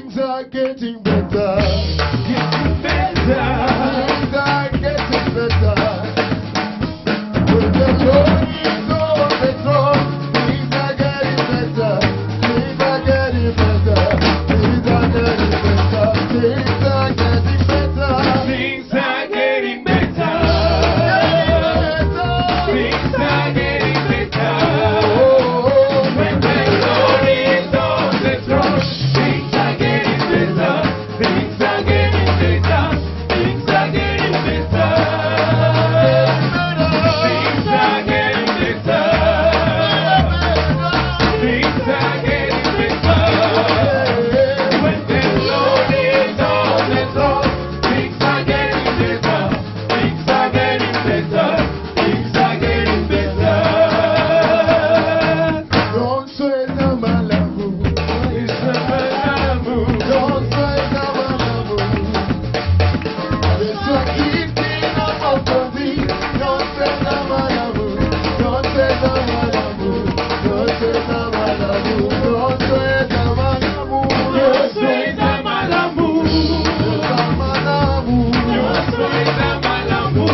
Things are getting better. Getting better. Things are getting better. When the Lord is on the throne, things are getting better. Things are getting better. Things are getting better. Things are getting better. Things are getting better. Things are getting better. When the Lord is on the throne, things are getting better. Things are getting better. Things are getting better. Things are getting better. Things are getting better. When the Lord is on the throne, things are getting better. Things are getting better. Things are getting better. Don't sweat the Malabu. It's a Malabu. Don't sweat the Malabu. It's a keeping up of the beat. Don't sweat the Malabu. Don't sweat the Malabu. Don't sweat the Malabu. Don't sweat the Malabu. Yo soy the Malabu. Yo soy the Malabu.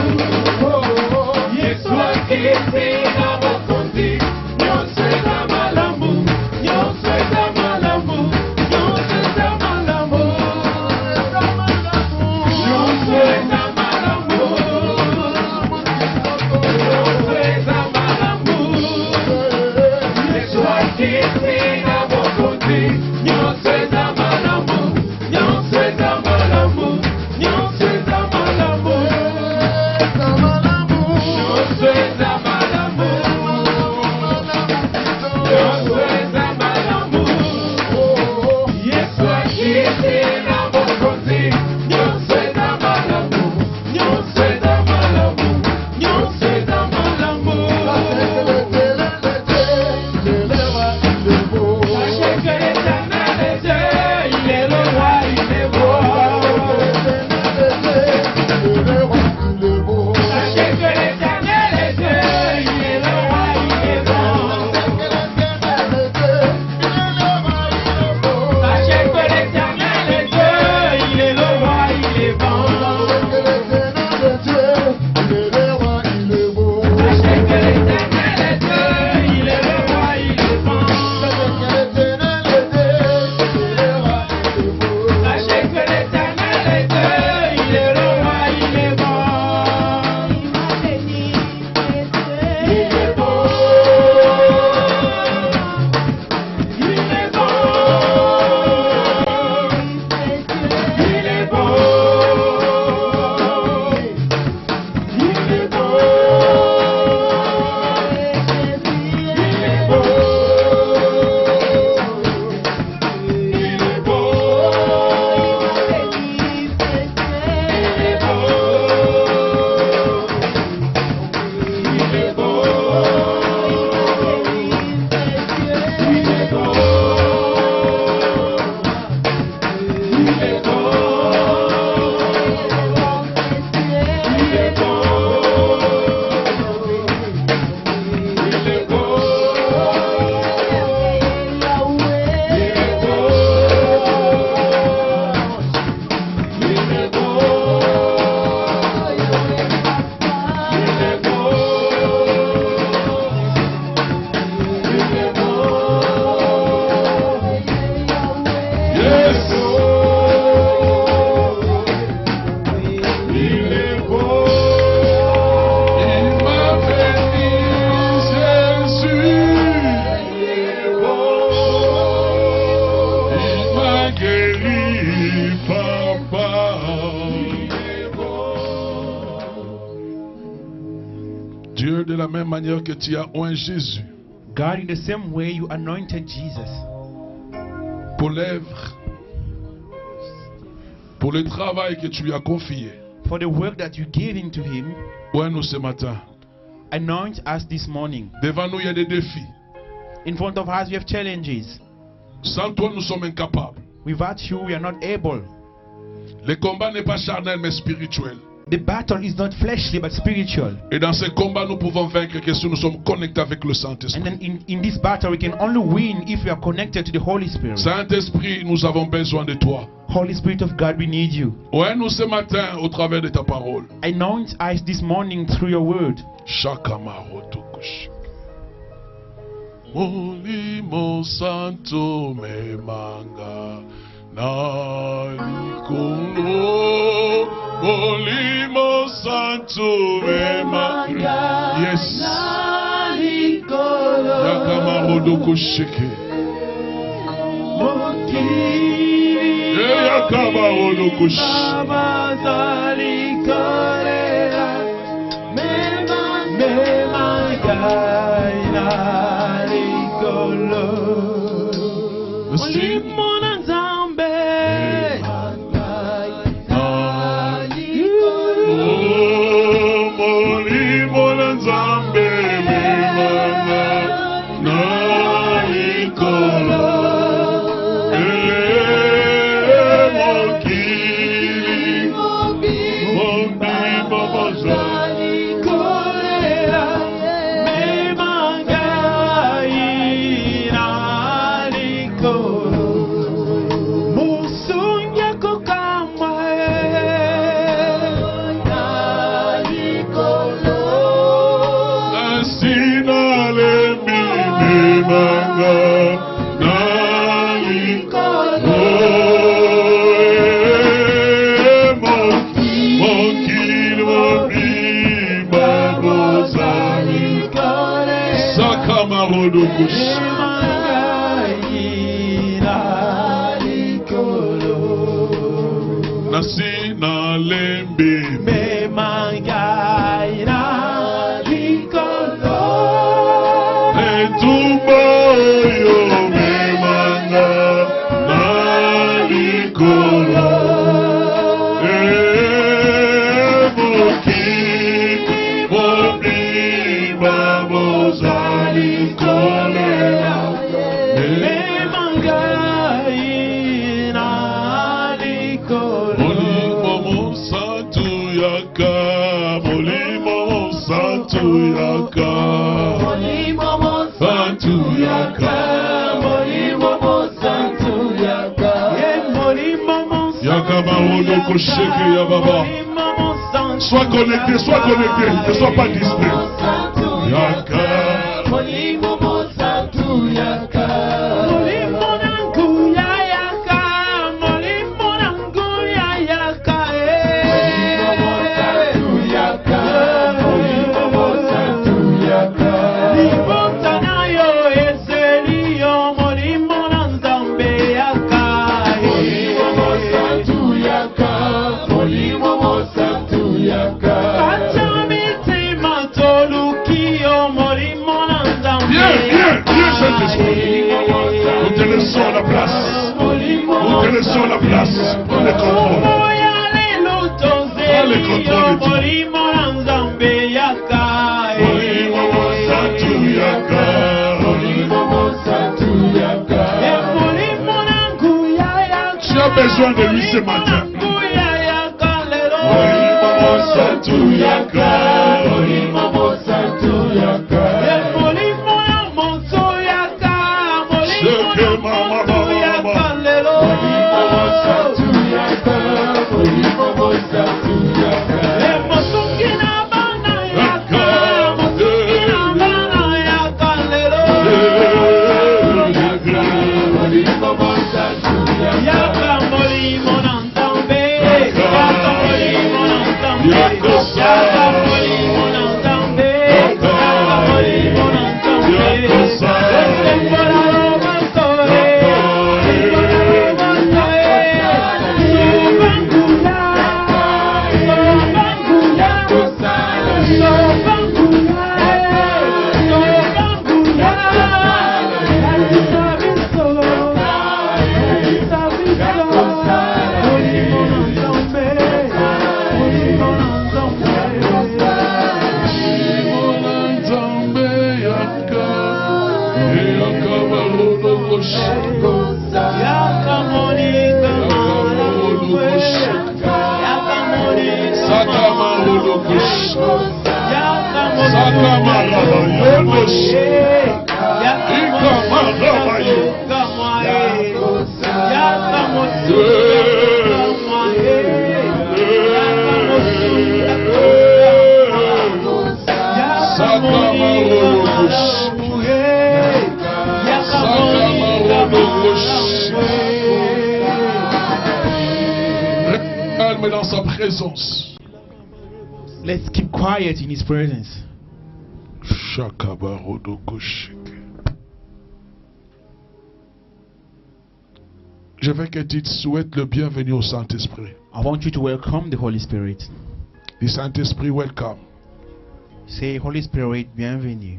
Yesu akipenda makondi. Yo soy the Malabu. Yo soy the Malabu. Yo soy the Malabu. Yo soy the Malabu. Yo soy the Malabu. Yesu akipenda makondi. Yo soy the Malabu. Yo soy the Malabu. Yo soy the Malabu. Yo soy the Malabu. Yo soy the Malabu. Yesu akipenda makondi. Yo soy the Malabu. Yo soy the Malabu. Yo soy the Malabu. Sachez que l'Éternel est Dieu, il est le roi, il est beau. Sachez que l'Éternel est Dieu, il est le roi, il est bon. Sachez que l'Éternel est Dieu, il est le roi, il est bon. Sachez que l'Éternel est Dieu, il est le roi, il est bon. Sachez que l'Éternel est Dieu, il est le roi, il est bon. Sachez que l'Éternel est Dieu, il est le roi, il est bon. Il est bon. Il est bon. Il est bon. Il est bon. Dieu, de la même manière que tu as oint Jésus God, in the same way you anointed Jesus pour l'œuvre, pour le travail que tu lui as confié. for the work that you gave into him, Ouais, nous ce matin, anoint us this morning. devant nous il y a des défis. In front of us we have challenges. Sans toi, nous sommes incapables. Without you we are not able. Le combat n'est pas charnel mais spirituel. The battle is not fleshly but spiritual. Et dans ces combats, nous pouvons vaincre que si nous sommes connectés avec le And Saint-Esprit. then in this battle we can only win if we are connected to the Holy Spirit. Saint-Esprit, nous avons besoin de toi. Holy Spirit of God, we need you. Ouais, nous ce matin, au travers de ta parole. Anoint us this morning through your word. Shakamarotokush. Molimo santo me manga na ikolo. Molimo santo me manga. Yes. Yakamarodokushike. Yakamarodokush. Nasi na lembe Me mangai na likolo. Etumba yo me manga na likolo. Moki mobi babosa likolo. Me mangai na likolo. Molimo santu yaka, molimo santu yaka. Santu yaka, yaka baono kosheke ya baba. Sois connecté, ne sois pas distrait. Yaka, viens Saint-Esprit. Nous te laissons la place. Nous te laissons la place. Prends le contrôle. Prends le contrôle de Dieu. Tu as besoin de lui ce matin. Calme dans sa présence. Let's keep quiet in His presence. Je veux que tu te souhaites le bienvenu au Saint-Esprit. I want you to welcome the Holy Spirit. Le Saint-Esprit, welcome. Say, Holy Spirit, bienvenue.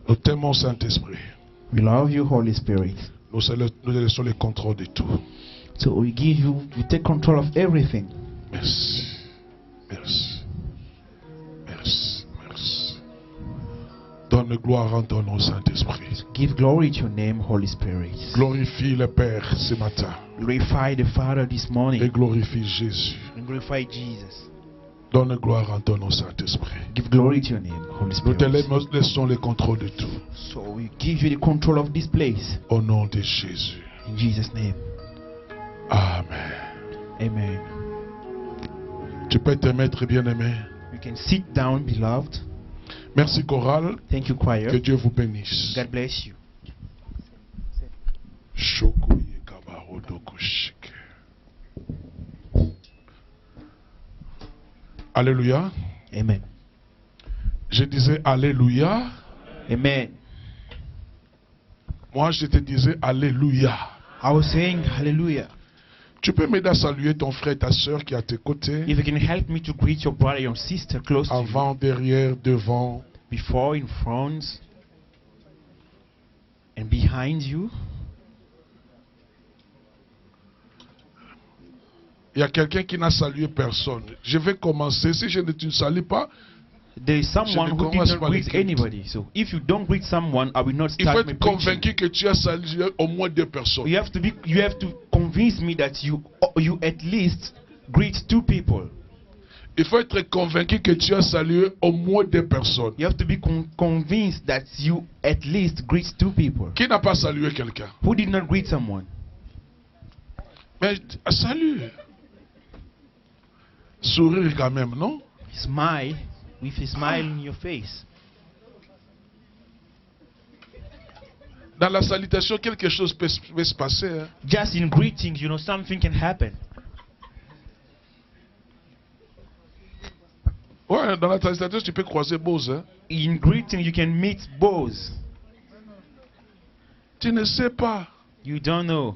Nous t'aimons, Saint-Esprit. We love you, Holy Spirit. Nous laissons le contrôle de tout. So we take control of everything. Merci. Merci. Merci. Merci. Donne gloire en ton nom, Saint-Esprit. Give glory to your name, Holy Spirit. Glorifie le Père ce matin. Glorify the Father this Et morning. glorifie Jésus. And glorify Jesus. Donne gloire en ton nom, Saint-Esprit. Give glory to your name, Holy Nous te Spirit. laissons le contrôle de tout. So we give you the control of this place. Au nom de Jésus. In Jesus' name. Amen. Amen. Tu peux te mettre, bien-aimé. You can sit down, beloved. Merci, chorale. Thank you, Que choir. Dieu vous bénisse. God bless you. Shokoye kabarodokoshike. Alléluia. Amen. Je disais Alléluia. Amen. Moi, je te disais Alléluia. I was saying hallelujah. Tu peux m'aider à saluer ton frère et ta soeur qui est à tes côtés. If you can help me to greet your brother, your sister close to you. Avant, derrière, devant. Before, in front, and behind you. Il y a quelqu'un qui n'a salué personne. Je vais commencer. Si je ne te salue pas, There is someone who did commence not par le greet culte. anybody. So if you don't greet someone, I will not il faut start my être preaching. convaincu que tu as salué au moins 2 personnes. You have to convince me that you at least greet 2 people. Il faut être convaincu que tu as salué au moins 2 personnes. You have to be convinced that you at least greet 2 people. Qui n'a pas salué quelqu'un? Who did not greet someone? Mais salut. Sourire quand même, non? Smile with a smile in your face. Dans la salutation, quelque chose peut se passer. Hein? Just in greetings, something can happen. Ouais, dans la salutation, tu peux croiser Bose. Hein? In greeting, you can meet bows. Tu ne sais pas. You don't know.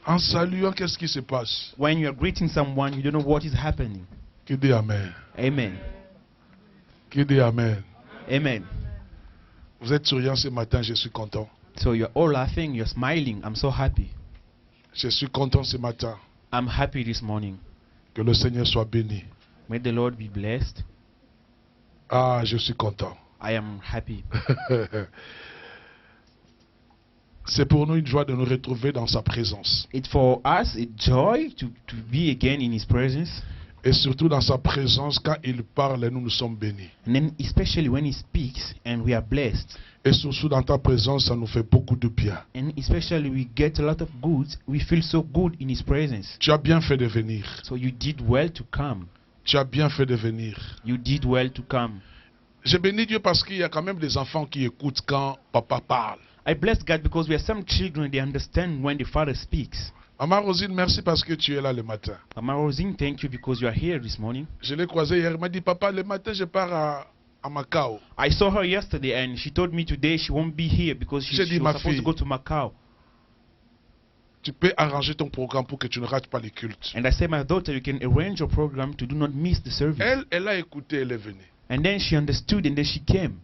En saluant, qu'est-ce qui se passe? When you are greeting someone, you don't know what is happening. Qui dit Amen? Amen. Qui dit Amen? Amen. Vous êtes souriant ce matin, je suis content. So you're all laughing, you're smiling. I'm so happy. Je suis content ce matin. I'm happy this morning. Que le Seigneur soit béni. May the Lord be blessed. Ah, je suis content. I am happy. C'est pour nous une joie de nous retrouver dans sa présence. It's for us a joy to be again in His presence. Et surtout dans sa présence, quand il parle, nous sommes bénis. And then especially when He speaks and we are blessed. Et surtout dans ta présence, ça nous fait beaucoup de bien. And especially we get a lot of good. We feel so good in His presence. Tu as bien fait de venir. So you did well to come. Tu as bien fait de venir. You did well to come. Je bénis Dieu parce qu'il y a quand même des enfants qui écoutent quand papa parle. I bless God because we are some children, they understand when the Father speaks. Maman Rosine, merci parce que tu es là le matin. Mama Rosine, thank you because you are here this morning. Je l'ai croisée hier, elle m'a dit, papa, le matin je pars à Macao. I saw her yesterday and she told me today she won't be here because she J'ai dit, was ma supposed fille. to go to Macau. Tu peux arranger ton programme pour que tu ne rates pas les cultes. And I said, my daughter, you can arrange your program to do not miss the service. Elle a écouté, elle est venue. And then she understood and then she came.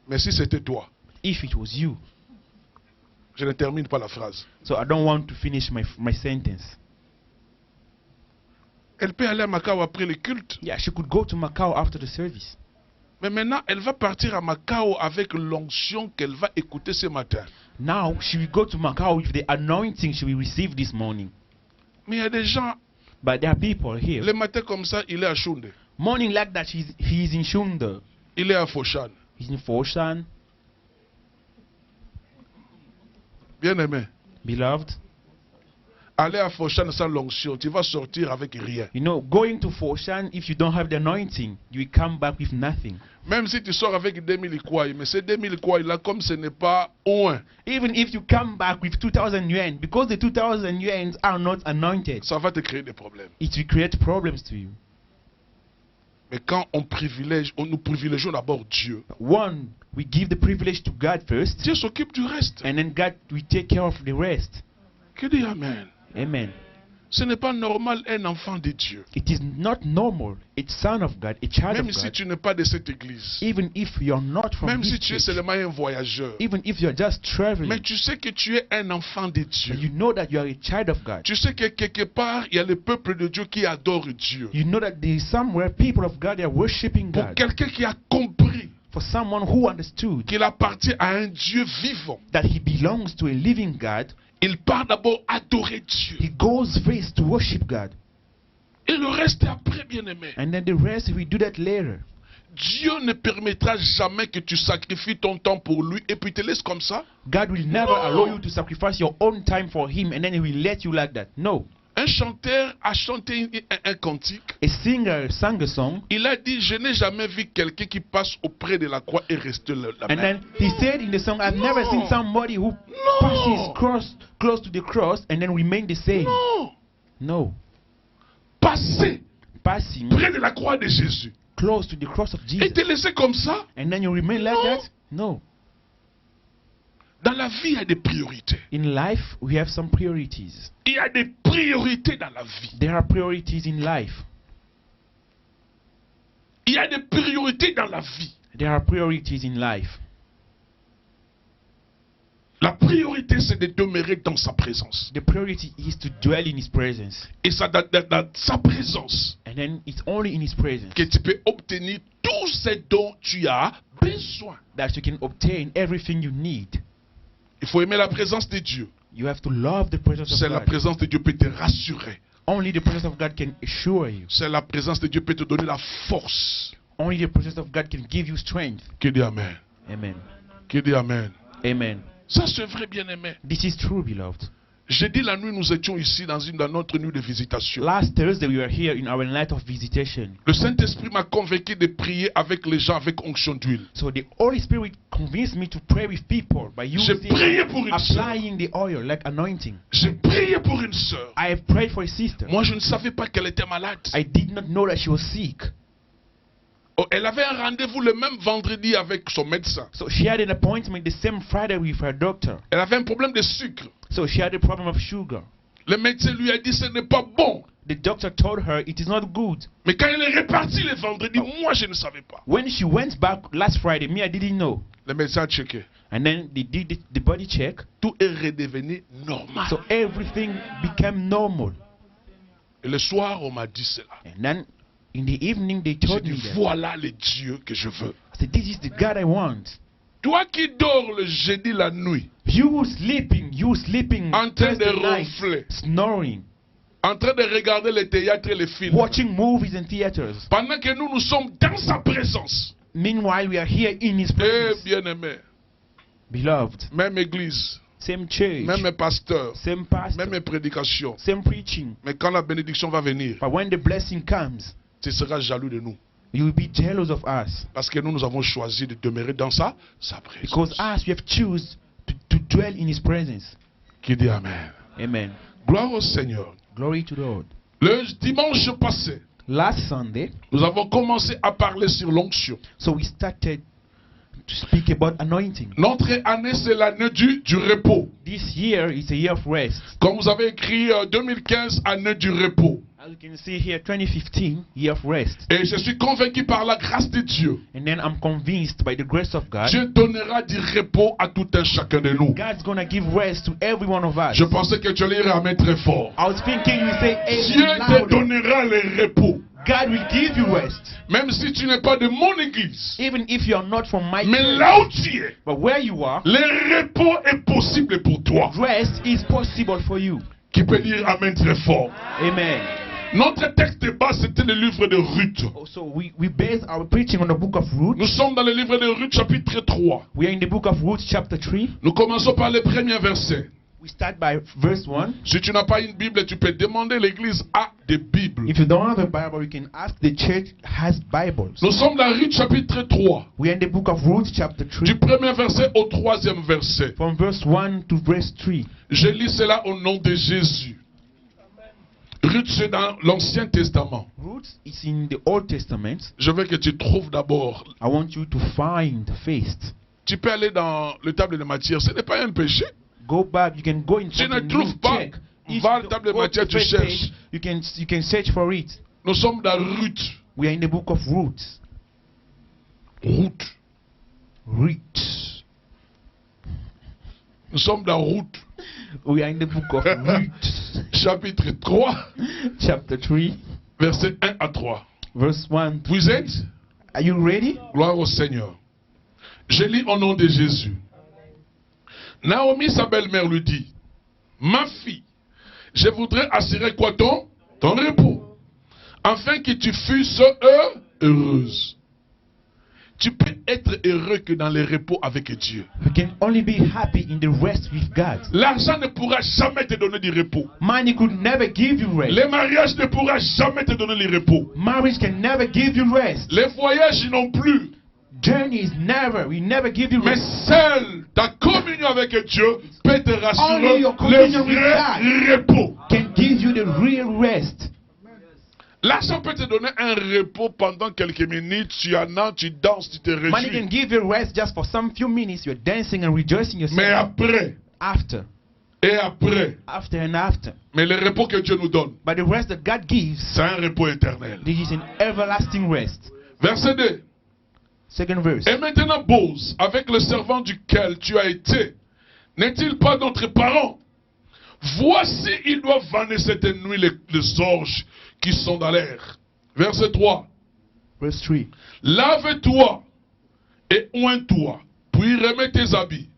Mais si c'était toi, If it was you. je ne termine pas la phrase. So I don't want to finish my sentence. Elle peut aller à Macao après les cultes. Yeah, she could go to Macau after the service. Mais maintenant, elle va partir à Macao avec l'onction qu'elle va écouter ce matin. Now she will go to Macau with the anointing she will receive this morning. Mais il y a des gens, But there are people here. le matin comme ça, il est à Chounde. Morning like that, he is in Shunda. Il est à Foshan. He's in Foshan. Bien aimé. Beloved, Aller à Foshan sans l'onction, tu vas sortir avec rien. you know, going to Foshan, if you don't have the anointing, you will come back with nothing. Même si tu sors avec 2000 kouaï, mais ces 2000 kouaï là, comme ce n'est pas un, Even if you come back with 2,000 yuan, because the 2,000 yuan are not anointed, ça va te créer des problèmes. it will create problems to you. Mais quand nous privilégions d'abord Dieu, One, we give the privilege to God first, Dieu s'occupe du reste. and then God will take care of the rest. Que dit Amen? Amen. Ce n'est pas normal un enfant de Dieu. It is not normal. It's son of God, a child Même of si God. tu n'es pas de cette église. Even if you're not from Même si this tu es church, seulement un voyageur. even if you're just Mais traveling, tu sais que tu es un enfant de but Dieu. you know that you are a child of God. Tu sais que quelque part, il y a le peuple de Dieu qui adore Dieu. You know that there is somewhere people of God are worshiping Pour God. quelqu'un qui a compris For someone who understood qu'il appartient à un Dieu vivant, that he belongs to a living God, il part d'abord adorer Dieu. he goes first to worship God. Et le reste est après, bien aimé. And then the rest, we do that later. Dieu ne permettra jamais que tu sacrifies ton temps pour lui et puis te laisse comme ça. God will never allow you to sacrifice your own time for him, and then he will let you like that. No. Un chanteur a chanté un cantique. A singer sang a song, Il a dit, je n'ai jamais vu quelqu'un qui passe auprès de la croix et reste là. and then he said in the song, I've never seen somebody who passes close to the cross and then remain the same. Non. No. Passer Passing près de la croix de Jésus close to the cross of et Jesus, te laisser comme ça. and then you remain like No. that? No. Dans la vie, il y a des priorités. In life, we have some priorities. Il y a des priorités dans la vie. There are priorities in life. Il y a des priorités dans la vie. There are priorities in life. La priorité, c'est de demeurer dans sa présence. The priority is to dwell in his presence. Et c'est dans sa présence And then it's only in his presence que tu peux obtenir tout ce dont tu as besoin. that you can obtain everything you need. Il faut aimer la présence de Dieu. You have to love the presence C'est of la God. présence de Dieu peut te rassurer. Only the presence of God can assure you. C'est la présence de Dieu peut te donner la force. Only the presence of God can give you strength. Qui dit Amen? Amen. Qui dit Amen? Amen. Ça c'est vrai, bien aimé. This is true, beloved. Jeudi la nuit, nous étions ici dans notre nuit de visitation. Last Thursday, we were here in our night of visitation. Le Saint-Esprit m'a convaincu de prier avec les gens avec onction d'huile. So the Holy Spirit convinced me to pray with people by J'ai prié pour une sœur. applying the oil like anointing. J'ai prié pour une sœur. I have prayed for a sister. Moi, je ne savais pas qu'elle était malade. I did not know that she was sick. Oh, elle avait un rendez-vous le même vendredi avec son médecin. So she had an appointment the same Friday with her doctor. Elle avait un problème de sucre. So she had a problem of sugar. Le médecin lui a dit ce n'est pas bon. The doctor told her it is not good. Mais quand elle est repartie le vendredi, moi je ne savais pas. When she went back last Friday, me, I didn't know. Le médecin a checké. And then they did the body check. Tout est redevenu normal. So everything became normal. Et le soir, on m'a dit cela. And then in the evening, they J'ai told dit, me that. voilà le Dieu que je veux. I said, this is the God I want. Toi qui dors le jeudi la nuit, You sleeping en train de Thursday night, ronfler, snoring, en train de regarder les théâtres et les films, watching movies and theaters. pendant que nous sommes dans sa présence. Meanwhile, we are here in His Eh presence. bien-aimé, Beloved, même église, same church, même pasteur, same pastor, même prédication. same preaching. Mais quand la bénédiction va venir, But when the blessing comes, tu seras jaloux de nous. you will be jealous of us. Parce que nous avons choisi de demeurer dans sa Because présence. us, we have choose to dwell in His presence. Qui dit Amen. Amen. Gloire au Seigneur. Glory to the Lord. Le dimanche passé, Last Sunday, nous avons commencé à parler sur l'onction. so we started to speak about anointing. Notre année, c'est l'année du repos. This year is a year of rest. Comme vous avez écrit 2015, année du repos. As you can see here, 2015, year of rest. Et je suis convaincu par la grâce de Dieu. And then I'm convinced by the grace of God, Dieu donnera du repos à tout un chacun de nous. God's gonna give rest to every one of us. Je pensais que tu allais ramener très fort. I was thinking you say Dieu amen te loud. donnera le repos. God will give you rest. Même si tu n'es pas de mon église. Even if you are not from my Mais church. là où tu es, But where you are, le repos est possible pour toi. rest is possible for you. Qui peut dire Amen très fort. Amen. Notre texte de base, c'était le livre de Ruth. So we base our preaching on the book of Ruth. Nous sommes dans le livre de Ruth, chapitre 3. We are in the book of Ruth, chapter 3. Nous commençons par le premier verset. We start by verse 1. Si tu n'as pas une Bible, tu peux demander l'église a des Bibles. If you don't have a Bible, you can ask the church has Bibles. Nous sommes dans Ruth, chapitre 3. We are in the book of Ruth, chapter 3. Du premier verset au troisième verset. From verse 1 to verse 3. Je lis cela au nom de Jésus. Ruth, c'est dans l'Ancien Testament. Ruth is in the Old Testament. Je veux que tu trouves d'abord. I want you to find first. Tu peux aller dans le table de matière. Ce n'est pas un péché. Go back. You can go in Tu ne and trouves pas. check. Va à you la table de go to matière, the tu first cherches. page, you can search for it. Nous sommes dans Ruth. We are in the book of Ruth. Ruth. Ruth. Nous sommes dans Ruth. We are in the book of Ruth, Chapitre 3, chapter 3, versets 1 à 3. verse 1. Vous êtes? Are you ready? Gloire au Seigneur. Je lis au nom de Jésus. Naomi, sa belle-mère, lui dit, ma fille, je voudrais assurer quoi ton repos, afin que tu fusses heureuse. Tu peux être heureux que dans le repos avec Dieu. You can only be happy in the rest with God. L'argent ne pourra jamais te donner du repos. Money could never give you rest. Le mariage ne pourra jamais te donner le repos. Marriage can never give you rest. Les voyages non plus. Journey is never, will never give you Mais rest. seule ta communion avec Dieu peut te rassurer Only your le communion with vrai repos. Can give you the real rest. L'argent peut te donner un repos pendant quelques minutes. Tu en as, tu danses, tu te Money can réjouis. give you rest just for some few minutes. You're dancing and rejoicing Mais yourself. après, After and after. mais le repos que Dieu nous donne, But the rest that God gives, c'est un repos éternel. this is an everlasting rest. Verset 2. Second verse. Et maintenant, Bose, avec le servant duquel tu as été, n'est-il pas notre parent? Voici, il doit vanner cette nuit les orges qui sont dans l'air. Verset 3. Verse 3. Lave-toi et oins-toi, puis remets tes habits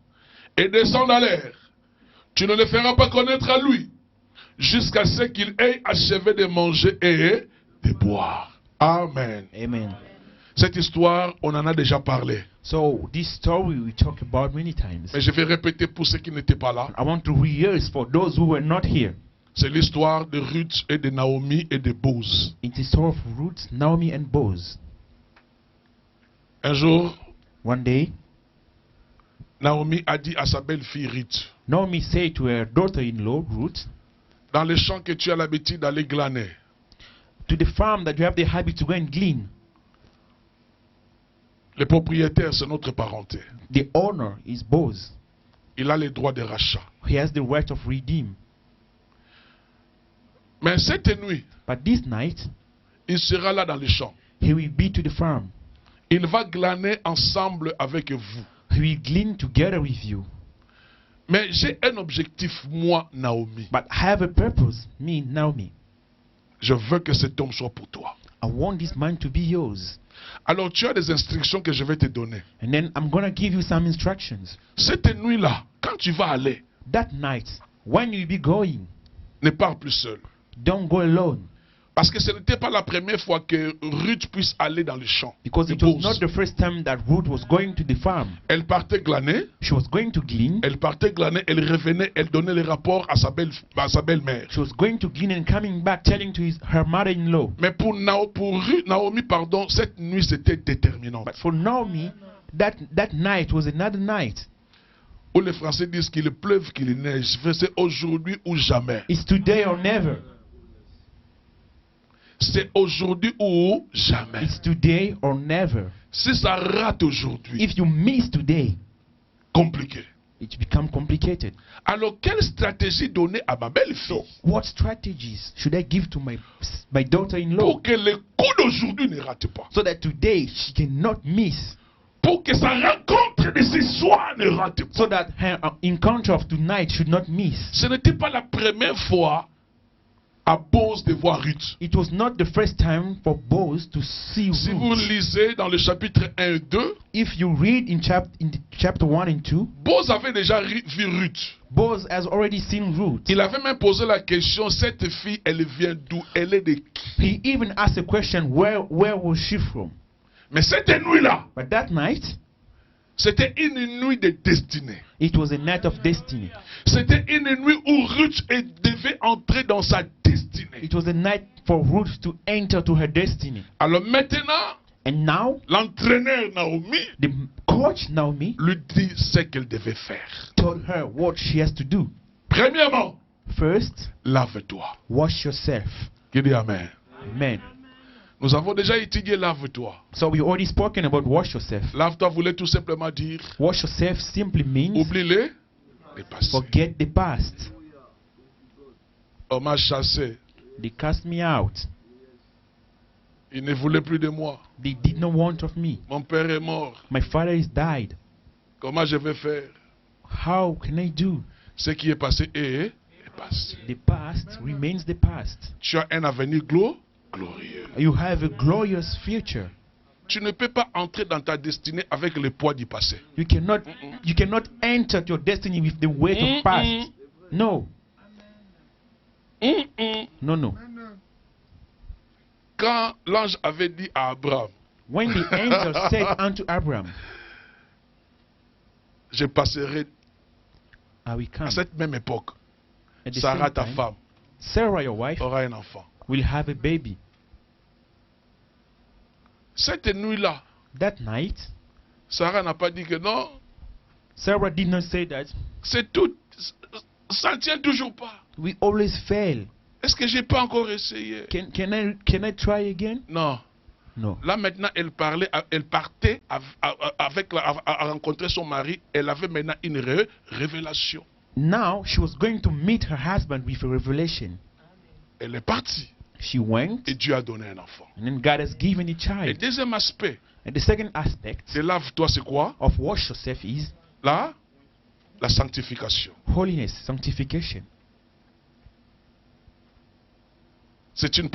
et descends dans l'air. Tu ne le feras pas connaître à lui, jusqu'à ce qu'il ait achevé de manger et de boire. Amen. Amen. Cette histoire, on en a déjà parlé. So this story we talk about many times. Mais je vais répéter pour ceux qui n'étaient pas là. I want to rehearse for those who were not here. C'est l'histoire de Ruth et de Naomi et de Boz. It's the story of Ruth, Naomi, and Boaz. Un jour, One day, Naomi a dit à sa belle-fille Ruth, Naomi said to her daughter-in-law, Ruth, dans les champs que tu as l'habitude d'aller glaner, to the farm that you have the habit to go and glean. le propriétaire, c'est notre parenté. The owner is Boaz. Il a les droits de rachat. He has the right of redeem. Mais cette nuit, But this night, il sera là dans les champs. he will be to the farm. Il va glaner ensemble avec vous. He will glean together with you. Mais j'ai un objectif, moi, Naomi. But I have a purpose, me, Naomi. Je veux que cet homme soit pour toi. I want this man to be yours. Alors tu as des instructions que je vais te donner. And then I'm going to give you some instructions. Cette nuit-là, quand tu vas aller, That night, when you be going, ne pars plus seul. don't go alone. Parce que ce n'était pas la première fois que Ruth puisse aller dans les champs. Because de it was Boz. not the first time that Ruth was going to the farm. Elle partait glaner, She was going to glean. elle revenait, elle donnait les rapports à sa belle-mère. She was going to glean and coming back telling to her mother-in-law. Mais pour Naomi, cette nuit c'était déterminant. But for Naomi, that night was another night. Où les Français disent qu'il pleuve, qu'il neige. C'est aujourd'hui ou jamais. It's today or never. C'est aujourd'hui ou jamais. It's today or never. Si ça rate aujourd'hui, If you miss today, compliqué. it becomes complicated. Alors quelle stratégie donner à ma belle-fille What strategies should I give to my daughter-in-law pour que le coup d'aujourd'hui ne rate pas? so that today she cannot miss, Pour que sa rencontre de ce soir ne rate pas? so that her encounter of tonight should not miss? Ce n'était pas la première fois à Boaz de voir Ruth. It was not the first time for Boaz to see Si vous Ruth. lisez dans le chapitre 1 et 2, If you read in chapter 1 and 2, Boaz avait déjà vu Ruth. Boaz has already seen Ruth. Il avait même posé la question, cette fille, elle vient d'où? Elle est de qui? He even asked a question, where was she from? Mais cette nuit-là, But that night, c'était une nuit de destinée. it was a night of destiny. C'était une nuit où Ruth devait entrer dans sa destinée. It was a night for Ruth to enter to her destiny. Alors maintenant, And now, l'entraîneur Naomi the coach Naomi lui dit ce qu'elle devait faire. told her what she has to do. Premièrement, First, lave-toi. wash yourself. Qui dit Amen? Amen. Nous avons déjà étudié lave-toi. So we already spoken about wash yourself. Lave-toi voulait tout simplement dire, Wash yourself simply means oublie-les, les passés. forget the past. On m'a chassé. They cast me out. Il ne voulait plus de moi. They did not want of me. Mon père est mort. My father is died. Comment je vais faire? How can I do? Ce qui est passé est passé. The past remains the past. Tu as un avenir glorieux. You have a glorious future. Tu ne peux pas entrer dans ta destinée avec le poids du passé. You cannot enter your destiny with the weight of past. No. No. Quand l'ange avait dit à Abraham, When the angel said unto Abraham, je passerai I will come. à cette même époque, At the Sarah, same ta time, femme, Sarah, your wife, aura un enfant. will have a baby. Cette nuit-là, That night, Sarah n'a pas dit que non, Sarah did not say that. c'est tout, ça ne tient toujours pas. We always fail. Est-ce que j'ai pas encore essayé? Can I try again? Non. No. Là maintenant, elle partait à rencontrer son mari. Elle avait maintenant une révélation. Now she was going to meet her husband with a revelation. Elle est partie She went, et Dieu a donné un enfant. and then God has given a Et child. deuxième aspect, And the second aspect de lave-toi, c'est quoi? of wash yourself is Là, la sanctification. holiness, sanctification. C'est un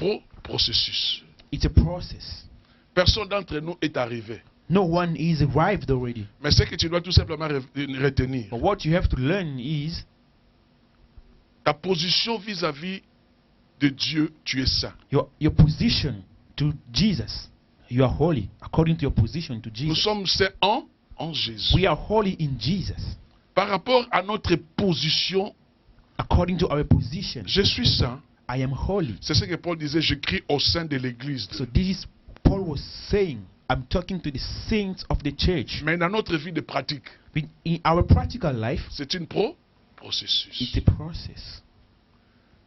processus. It's a process. Personne d'entre nous est arrivé. No one is arrived already. Mais ce que tu dois tout simplement retenir, But what you have to learn is ta position vis-à-vis de Dieu, tu es saint. your position to Jesus. You are holy according to your position to Nous Jesus. sommes saints en Jésus. We are holy in Jesus. Par rapport à notre position, According to our position, je suis saint. I am holy. C'est ce que Paul disait, je crie au sein de l'église. So this is Paul was saying. I'm talking to the saints of the church. Mais dans notre vie de pratique, In our practical life, c'est un processus. it's a process.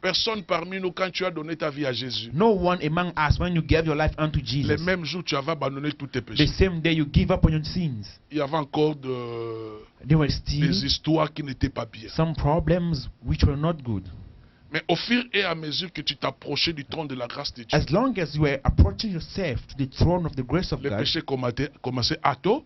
Personne parmi nous, quand tu as donné ta vie à Jésus, No one among us, when you gave your life unto les Jesus, mêmes jours, tu avais abandonné tous tes the péchés. same day you give up on your sins. Il y avait encore There were still des histoires qui n'étaient pas bien. some problems which were not good. Mais au fur et à mesure que tu t'approchais du trône de la grâce de Dieu, As long as you were approaching yourself to the throne of the grace of les God, péchés commençaient à tomber.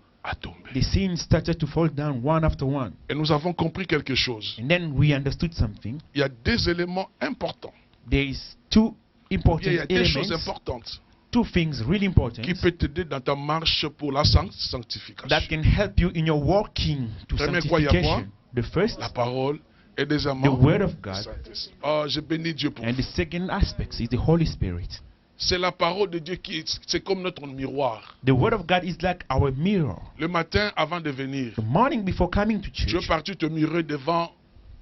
the sins started to fall down one after one. Et nous avons compris quelque chose. And then we understood something. Il y a des éléments importants. There is two important Il y a des choses elements, importantes two things really important qui peuvent t'aider dans ta marche pour la that sanctification. can help you in your walking to Premier quoi, il y a quoi? sanctification. The first, La parole et the deuxièmement, word of le God, Saint-Esprit. Oh, je bénis Dieu pour and the vous. second aspect is the Holy Spirit. C'est la parole de Dieu c'est comme notre miroir. The word of God is like our mirror. Le matin, avant de venir, The morning before coming to tu es church, parti te mirer devant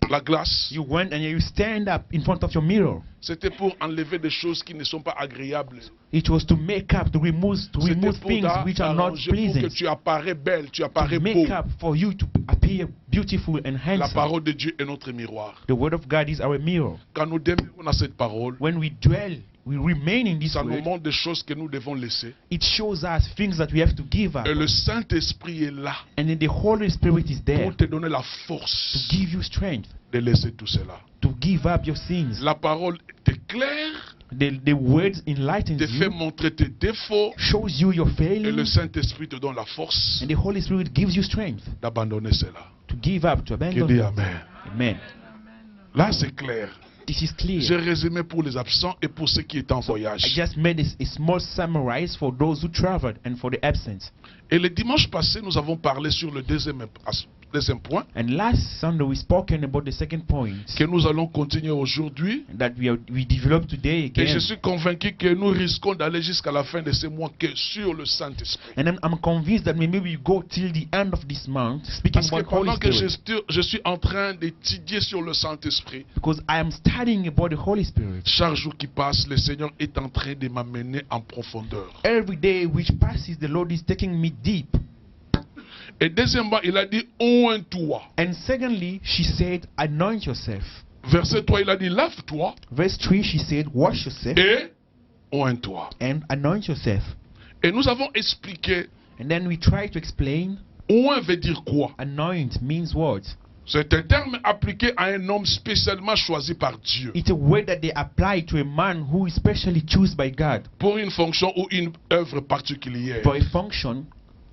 la glace. you went and you stand up in front of your mirror. C'était pour enlever des choses qui ne sont pas agréables. It was to make up, to remove C'était pour things which are not t'arranger, pour que pleasing. tu apparais belle, tu To apparais beau. make up for you to appear beautiful and La handsome. parole de Dieu est notre miroir. The word of God is our mirror. Quand nous demeurons dans cette parole, When we dwell, we remain in this ça nous word. montre des choses que nous devons laisser. It shows us things that we have to give up. Et le Saint-Esprit est là And then the Holy Spirit is there pour te donner la to force give you strength, de laisser tout cela. to give up your sins. La parole t'éclaire, The words enlightens te fait you, montrer tes défauts, shows you your et le failings, Saint-Esprit te donne la force and the Holy Spirit gives you strength d'abandonner cela. to give up, to Qui abandon dit it. Amen. Amen. Là, c'est clair. This is clear. J'ai résumé pour les absents et pour ceux qui étaient en I voyage. just made a small summary for those who traveled and for the absent. Et le dimanche passé, nous avons parlé sur le deuxième point And last Sunday we spoken about the second point que nous allons continuer aujourd'hui. that we developed today Et je again. suis convaincu que nous risquons d'aller jusqu'à la fin de ce mois que sur le Saint-Esprit. And I'm convinced that maybe we go till the end of this month speaking Parce que about Holy pendant que Spirit. je suis en train d'étudier sur le Saint-Esprit, Because I am studying about the Holy Spirit. chaque jour qui passe, le Seigneur est en train de m'amener en profondeur. Every day which passes, the Lord is taking me deep. Et deuxièmement, il a dit, oins-toi. And secondly, she said, anoint yourself. Verset 3, il a dit, lave-toi Verse 3, she said, wash yourself et oins-toi. and anoint yourself. Et nous avons expliqué, And then we try to explain, oint veut dire quoi? anoint means what? C'est un terme appliqué à un homme spécialement choisi par Dieu It's a word that they apply to a man who is specially chosen by God pour une fonction ou une œuvre particulière. for a function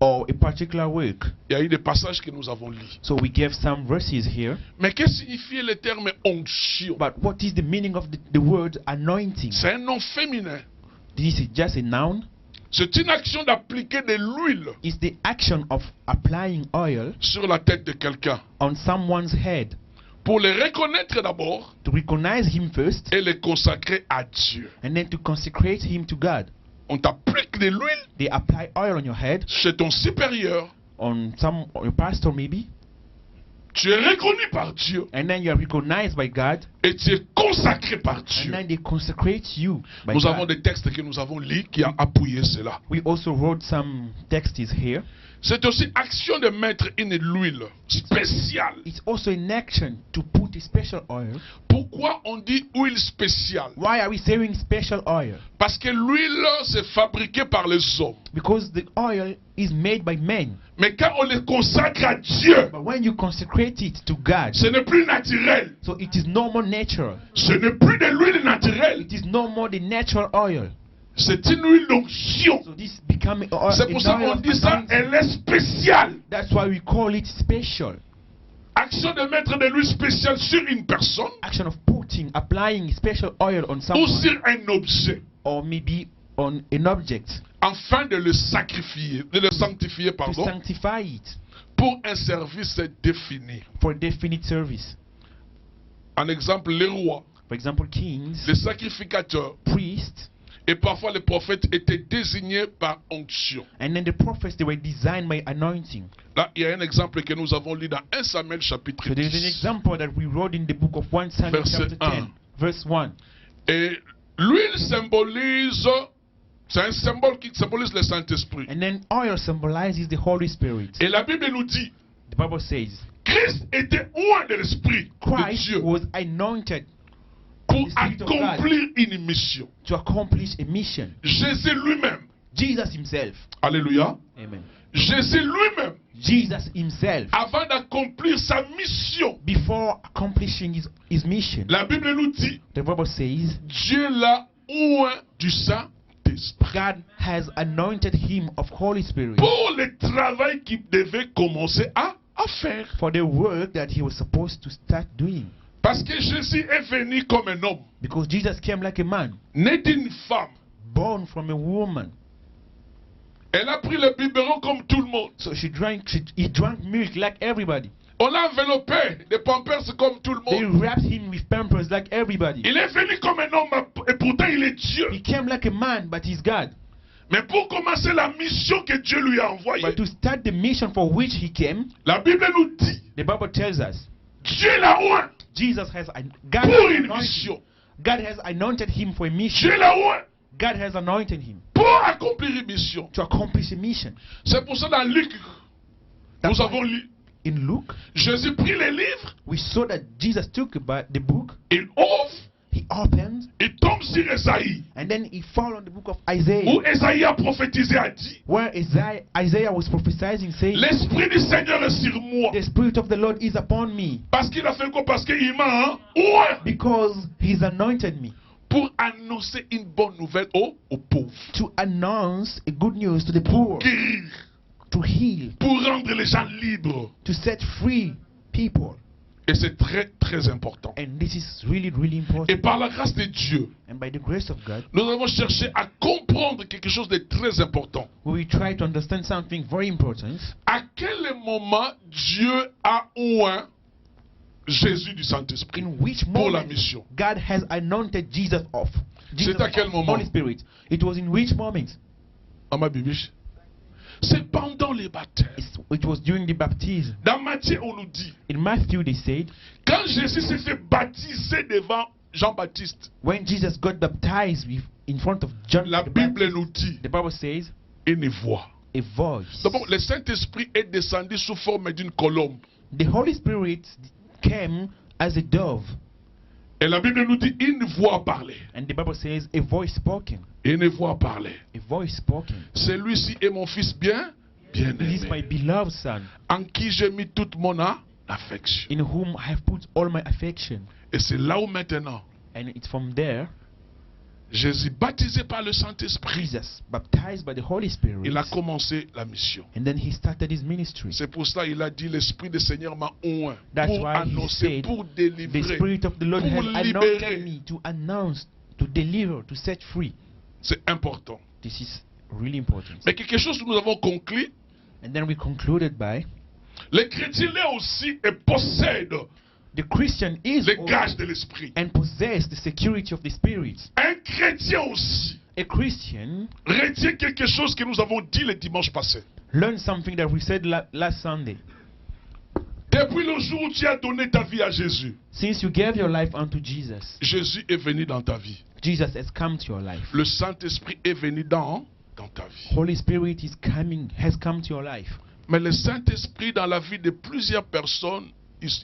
or a particular work. Il y a eu des passages que nous avons lus. So we gave some verses here. Mais qu'est-ce que signifie le terme onction? But what is the meaning of the word anointing? C'est un nom féminin. This is just a noun. C'est une action d'appliquer de l'huile It's the action of applying oil sur la tête de quelqu'un on someone's head pour le reconnaître d'abord to recognize him first et le consacrer à Dieu. and then to consecrate him to God. On t'applique de l'huile They apply oil on your head, chez ton supérieur. on your pastor maybe, Tu es reconnu par Dieu and then you are recognized by God, et tu es consacré par and Dieu. then they consecrate you by Nous avons God. des textes que nous avons lus qui ont appuyé cela. We also wrote some texts here. C'est aussi action de mettre une huile spéciale. It's also an action to put a special oil. Pourquoi on dit huile spéciale? Why are we saying special oil? Parce que l'huile, c'est fabriqué par les hommes. Because the oil is made by men. Mais quand on le consacre à Dieu, But when you consecrate it to God, ce n'est plus naturel. so it is no more natural. Ce n'est plus de l'huile naturelle. It is no more the natural oil. C'est une huile d'onction. So this becoming oil. C'est pour ça qu'on dit ça, elle est spéciale. That's why we call it special. Action de mettre de l'huile spéciale sur une personne Action of putting, applying special oil on ou someone, sur un objet or maybe on an object, afin de le sacrifier, de le sanctifier, to pardon, sanctify it pour un service défini. for a definite service. En exemple, les rois, For example, kings, les sacrificateurs priests, et parfois les prophètes étaient désignés par onction. and then the prophets, they were designed by anointing. Là, il y a un exemple que nous avons lu dans 1 Samuel chapitre So there's an 10. example that we wrote in the book of 1 Samuel Verset chapter 10, 1. verse 1. Et l'huile symbolise, c'est un symbole qui symbolise le Saint-Esprit. And then oil symbolizes the Holy Spirit. Et la Bible nous dit, The Bible says Christ était oint de l'Esprit de Christ Dieu was anointed pour the Spirit of God. accomplir une mission. to accomplish a mission. Jésus lui-même, Jesus himself. alléluia, Amen. Jésus lui-même, Jesus himself, avant d'accomplir sa mission, before accomplishing his mission, la Bible nous dit, the Bible says Dieu l'a oint du Saint-Esprit God has anointed him of Holy Spirit pour le travail qu'il devait commencer à faire. for the work that he was supposed to start doing. Parce que Jésus est venu comme un homme, Because Jesus came like a man, né d'une femme. born from a woman. Elle a pris le biberon comme tout le monde. So he drank milk like everybody. On l'a enveloppé de pampers comme tout le They monde. wrapped him with pampers like everybody. Il est venu comme un homme et pourtant il est Dieu. He came like a man, but he's God. Mais pour commencer la mission que Dieu lui a envoyée, But to start the mission for which he came, la Bible nous dit, the Bible tells us Dieu l'a oint Jesus has pour une mission. God has anointed him for a mission. Dieu l'a oint God has anointed him pour accomplir une mission. to accomplish a mission. C'est pour ça dans Luc, That's nous why avons lu, in Luke, Jésus prit les livres, we saw that Jesus took the book, il ouvre, he opened, il tombe sur Esaïe. and then he fell on the book of Isaiah, Où Esaïe a prophétisé, a dit, where Isaiah was prophesying, saying, l'Esprit du Seigneur est sur moi. the Spirit of the Lord is upon me, Parce qu'il a fait quoi? Parce qu'il m'a oint because he's anointed me pour annoncer une bonne nouvelle aux pauvres. to announce a good news to the poor, Guérir, to heal, pour rendre les gens libres. to set free people. Et c'est très très important. And this is really, really Et important. par la grâce de Dieu, And by the grace of God, nous avons cherché à comprendre quelque chose de très important. we will try to understand something very important. À quel moment Dieu a oint Jésus du Saint-Esprit In which pour la moment mission? God has anointed Jesus off. Jesus à quel off, moment? Holy Spirit. It was in which moment? À ma bibiche. C'est pendant les baptêmes. It was during the baptism. Dans Matthieu, on nous dit, In Matthew, they said, quand Jésus s'est fait baptiser devant Jean-Baptiste, when Jesus got baptized in front of John la the Bible Baptist, nous dit the Bible says, une voix. a voice. D'abord, le Saint-Esprit est descendu sous forme d'une colombe. The Holy Spirit came as a dove. Et la Bible nous dit une voix parlait. And the Bible says, a voice spoken. Une voix parlait. A voice spoken. Celui-ci est mon fils bien This is my aimé, beloved Son, en qui j'ai mis toute mon affection. in whom I have put all my affection. Et c'est là où maintenant, And it's from there, Jésus, baptisé par le Saint-Esprit, Jesus, baptized by the Holy Spirit, il a commencé la mission. and then he started his ministry. C'est pour ça qu'il a dit, l'Esprit du Seigneur m'a oint That's pour why he annoncer, said, pour The délivrer. Spirit of the Lord pour has libérer. anointed me to announce, to deliver, to set free. C'est important. This is really important. Mais quelque chose que nous avons conclu, And then we concluded by, les chrétiens là aussi et possèdent the Christian is les also gages de l'Esprit. and possess the security of the Spirit. Un chrétien aussi A Christian retient quelque chose que nous avons dit le dimanche passé. learned something that we said last Sunday. Depuis le jour où tu as donné ta vie à Jésus, Since you gave your life unto Jesus, Jésus est venu dans ta vie. Jesus has come to your life. Le Saint-Esprit est venu dans ta vie. Holy Spirit has come to your life. Mais le Saint-Esprit dans la vie de plusieurs personnes,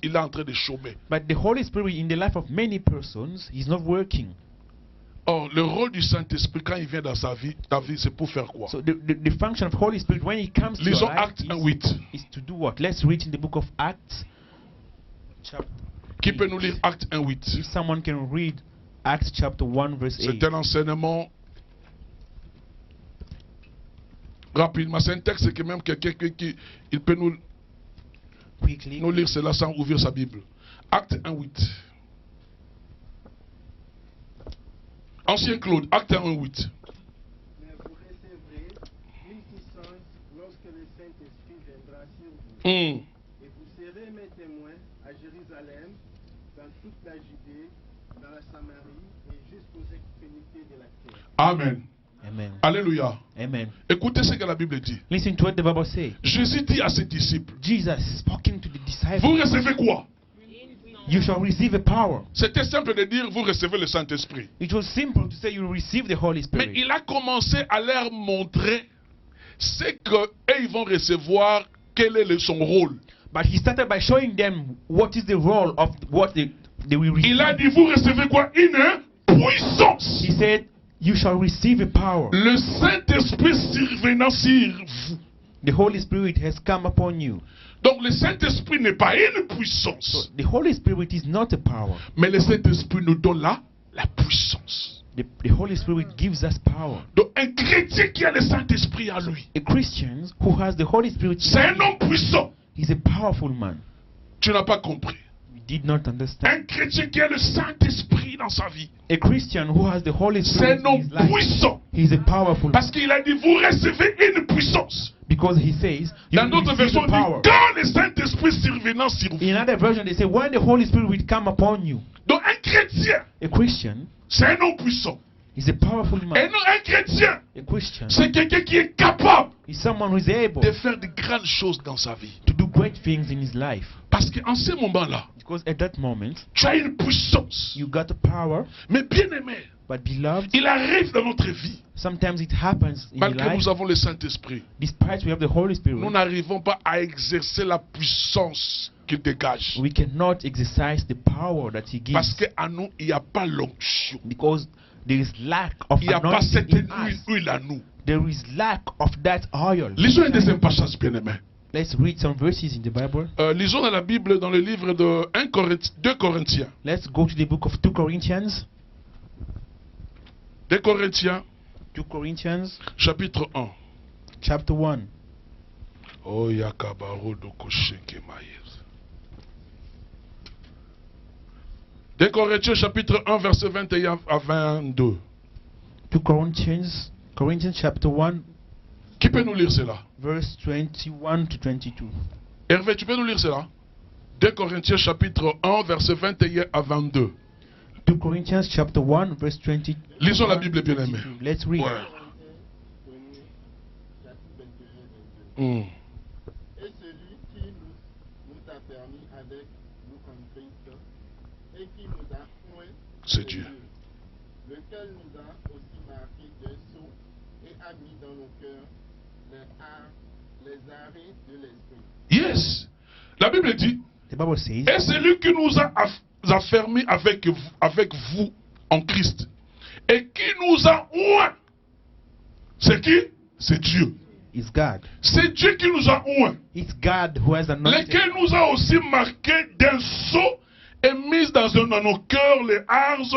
il est en train de chômer. But the Holy Spirit in the life of many persons is not working. Or, le rôle du Saint-Esprit quand il vient dans ta vie, c'est pour faire quoi? So the function of Holy Spirit when he comes to your Lisons life Acte 1:8. is to do what? Let's read in the book of Acts. Qui peut nous lire Acte 1:8? If someone can read Acts chapter 1 verse 8. C'est un enseignement rapidement. C'est un texte que même quelqu'un qui il peut nous Quickly. lire cela sans ouvrir sa Bible. Acte 1:8. Ancien Claude, Acte 1:8. Mais vous recevrez une puissance lorsque le Saint-Esprit viendra sur vous. Et vous serez mes témoins à Jérusalem, dans toute la Judée, dans la Samarie et jusqu'aux extrémités de la terre. Amen. Amen. Alléluia. Amen. Écoutez ce que la Bible dit. Listen to what the Bible says. Jésus dit à ses disciples, Jesus speaking to the vous disciples. recevez quoi? You shall receive a power. C'était simple de dire, vous recevez le Saint-Esprit. It was simple to say you receive the Holy Mais Spirit. il a commencé à leur montrer ce qu'ils vont recevoir, quel est son rôle. But he started by showing them what is the role of what they will receive. Il a dit, vous recevez quoi? Une puissance. He said, you shall receive a power. Le Saint-Esprit survenant sur vous. The Holy Spirit has come upon you. Donc le Saint-Esprit n'est pas une So puissance. the Holy Spirit is not a power. Mais le Saint-Esprit nous donne la puissance. The Holy Spirit gives us power. Donc un chrétien qui a le Saint-Esprit à lui, A Christian who has the Holy Spirit, c'est un homme puissant. is a powerful man. Tu n'as pas compris. We did not Un understand. chrétien qui a le Saint-Esprit dans sa vie, A Christian who has the Holy c'est Spirit un in homme his life, puissant. he is a powerful man. Parce qu'il a dit, vous recevez une puissance. Because he says, you Dans will d'autres receive versions, the il dit, power. quand le Saint-Esprit survenant sur vous. In another version, they say, when the Holy Spirit will come upon you. Donc un chrétien, A Christian c'est un homme puissant. is a powerful Et man. non, un chrétien, A Christian c'est quelqu'un qui est capable is someone who is able de faire de grandes choses dans sa vie. to do great things in his life. Parce qu'en ce moment-là, Because at that moment, tu as une puissance. you got the power, Mais bien aimé, but beloved, il arrive dans notre vie, sometimes it happens in your malgré life, nous avons le Saint-Esprit, despite we have the Holy nous Spirit, n'arrivons pas à exercer la puissance qu'il dégage. we cannot exercise the power that he Parce gives. qu'en nous, il n'y a pas l'onction. Because there is lack of Il n'y a pas anointing cette in us. huile à nous. There is lack of that oil. Lisons un deuxième passage, bien-aimé. Let's read some verses in the Bible. Lisons dans la Bible, dans le livre de 2 Corinthiens. Let's go to the book of 2 Corinthians. 2 Corinthiens, 2 Corinthians chapitre 1. chapter 1. Oh, yakabaro do kosheke maïs. 2 Corinthiens chapitre 1 verset 21 à 22. 2 Corinthians chapter 1, Qui peut nous lire cela? verse 21 to 22. Hervé, tu peux nous lire cela? 2 Corinthiens chapitre 1 verset 21 à 22. 2 Corinthians chapter 1, verse 20. Lisons la Bible, bien aimé. Let's read. Ouais. Hmm. Et celui qui nous a permis avec nous en Christ et qui nous a oint, C'est Dieu. lequel nous a aussi marqué d'un sceau et a mis dans nos cœurs les arrêts de l'esprit. Yes. La Bible dit, The Bible says, et c'est lui qui nous a affermis avec vous en Christ. Et qui nous a oint. C'est qui? C'est Dieu. it's God. C'est Dieu qui nous a oint. It's God who has anointed. Lequel nous a aussi marqué d'un sceau et mis dans nos cœurs les arces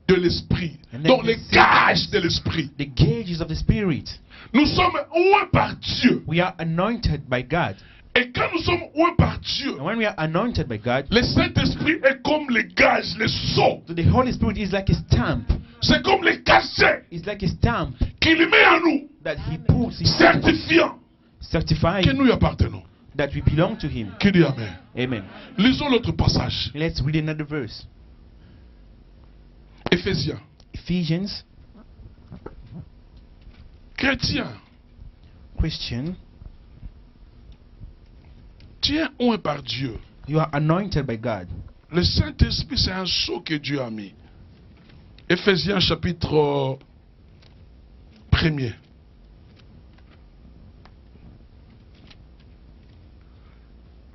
de l'esprit. And then Donc he les said- gages de l'esprit. The gauges of the Spirit. Nous sommes oints par Dieu. We are anointed by God. Et quand nous sommes oints par Dieu, And when we are anointed by God, le Saint-Esprit est comme les gages, les sceaux. so the Holy Spirit is like a stamp. C'est comme les cachets It's like a stamp qu'il met en nous, that He puts, certifiant que certifying nous y appartenons. that we belong to Him. Qui dit Amen? Amen. Lisons l'autre passage. Let's read another verse. Éphésiens. Ephesians, Chrétien, Christian, tu es oint par Dieu. you are anointed by God. Le Saint-Esprit, c'est un sceau que Dieu a mis. Éphésiens chapitre 1er.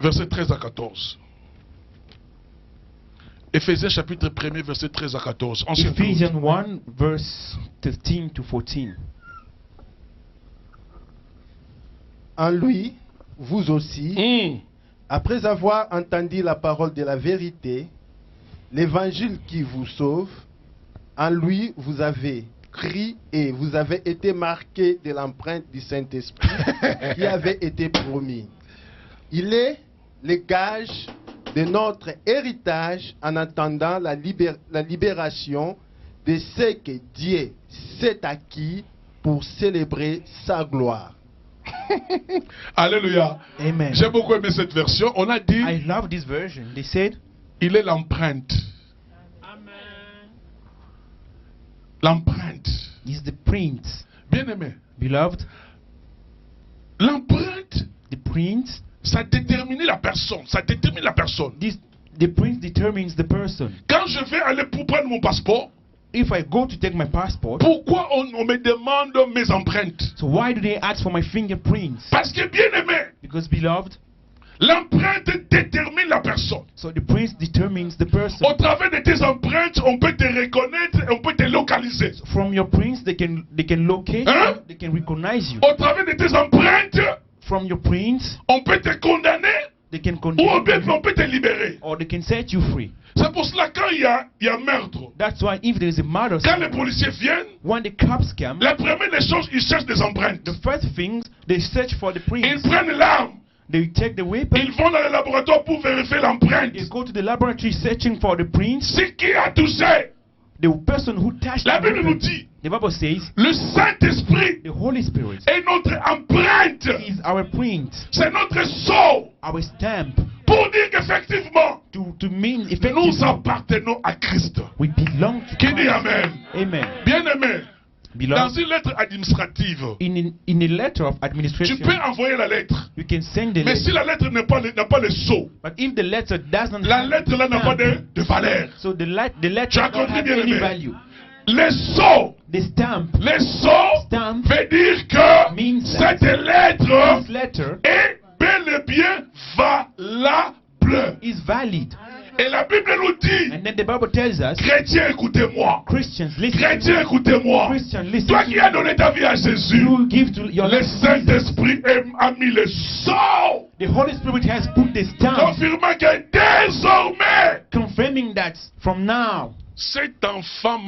Verset 13 à 14. Éphésiens chapitre 1er, verset 13 à 14. Ancienne Clause. Ephesians 1, verse 13 to 14. En lui, vous aussi, Hmm. après avoir entendu la parole de la vérité, l'évangile qui vous sauve, en lui vous avez cru et vous avez été marqués de l'empreinte du Saint-Esprit qui avait été promis. Il est le gage de notre héritage en attendant la libération de ce que Dieu s'est acquis pour célébrer sa gloire. Alléluia. Amen. J'ai beaucoup aimé cette version. On a dit, I love this version. They said, il est l'empreinte. L'empreinte. is the print. Bien aimé. Beloved, L'empreinte, the print, ça détermine la personne. Ça détermine la personne. the print determines the person. Quand je vais aller pour prendre mon passeport, If I go to take my passport, pourquoi on me demande mes empreintes? so why do they ask for my fingerprints? Parce que bien aimé, Because, beloved, l'empreinte détermine la personne. so the print determines the person. Au travers de tes empreintes, on peut te reconnaître et on peut te localiser. From your prints, they can locate Huh? you, they can recognize you. Au travers de tes empreintes, From your prints, on peut te condamner they can ou condemn you, on peut te libérer. or they can set you free. C'est pour cela quand il y a meurtre, That's why if there is a murder, quand les policiers viennent, when the cops come, la première des choses, ils cherchent des empreintes. the first things they search for the Ils prints. prennent l'arme, They take the weapon. ils vont dans le laboratoire pour vérifier l'empreinte. They go to the laboratory searching for the prints. C'est qui a touché. The person who touched La the Bible nous weapon. dit, The Bible says le Saint-Esprit the Holy Spirit est notre empreinte. is our print, C'est notre sceau. our stamp, Pour dire qu'effectivement, to mean nous effectively appartenons à Christ. we belong to Qui dit Christ. Amen? Amen. Bien aimé, dans Beloved, une lettre administrative, in a letter of tu administration, peux envoyer la lettre. you can send the Mais si letter. la lettre n'a pas le sceau, But if the letter doesn't la have lettre là the n'a pas stamp, de valeur. so the Tu letter as don't compris, have bien any aimé? value. Les sceaux, The stamp Stamp veut dire que means that cette lettre this letter est bel et bien valable. is valid. Et la Bible nous dit, And then the Bible tells us, chrétiens, écoutez-moi. Christians, listen. Chrétiens, écoutez-moi. Christian, listen. Toi qui as donné ta vie à Jésus, You give to your le life to Jesus. Saint-Esprit a mis le sceau, The Holy Spirit has put the stamp, confirmant que désormais, confirming that from now, cet enfant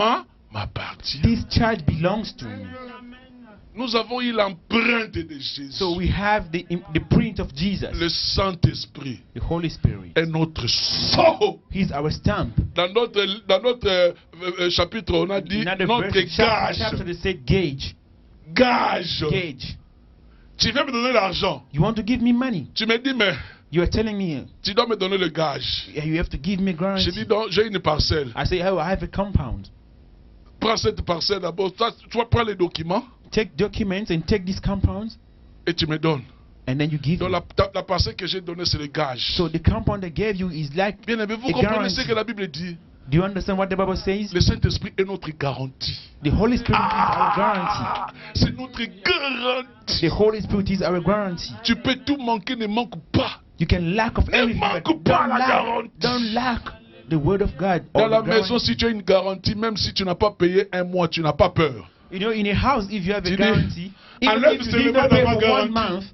m'appartient. this child belongs to me. Nous avons eu l'empreinte de Jésus. So we have the print of Jesus, Le Saint-Esprit the Holy Spirit. est notre sceau. He's our stamp. Dans notre chapitre, on a dit Another notre verse, chapter gage. they say gauge. Gage. Gauge. Tu veux me donner l'argent. You want to give me money? Tu me dis, mais You are telling me tu dois me donner le gage. you have to give me Je guarantee. dis, non, j'ai une parcelle. I say, oh, I have a compound. Prends cette parcelle d'abord. Tu vas prendre les documents Take documents and take these compounds, et tu me donnes. and then you give Donc me. la parcelle que j'ai donnée, c'est le gage. So the compound I gave you is like, Bien aimé, vous a comprenez guarantee. ce que la Bible dit? Do you understand what the Bible says? Le Saint-Esprit est notre garantie. The Holy Spirit is our guarantee. C'est notre garantie. The Holy Spirit is our guarantee. Tu peux tout manquer, ne manque pas. You can lack of everything, but manque pas la don't garantie. lack the word of God. Dans or la the maison, guarantee. si tu as une garantie, même si tu n'as pas payé un mois, tu n'as pas peur. You know, in a house, if you have Tu a dis, guarantee, even enlève if you seulement did not pay ma for garantie. 1 month,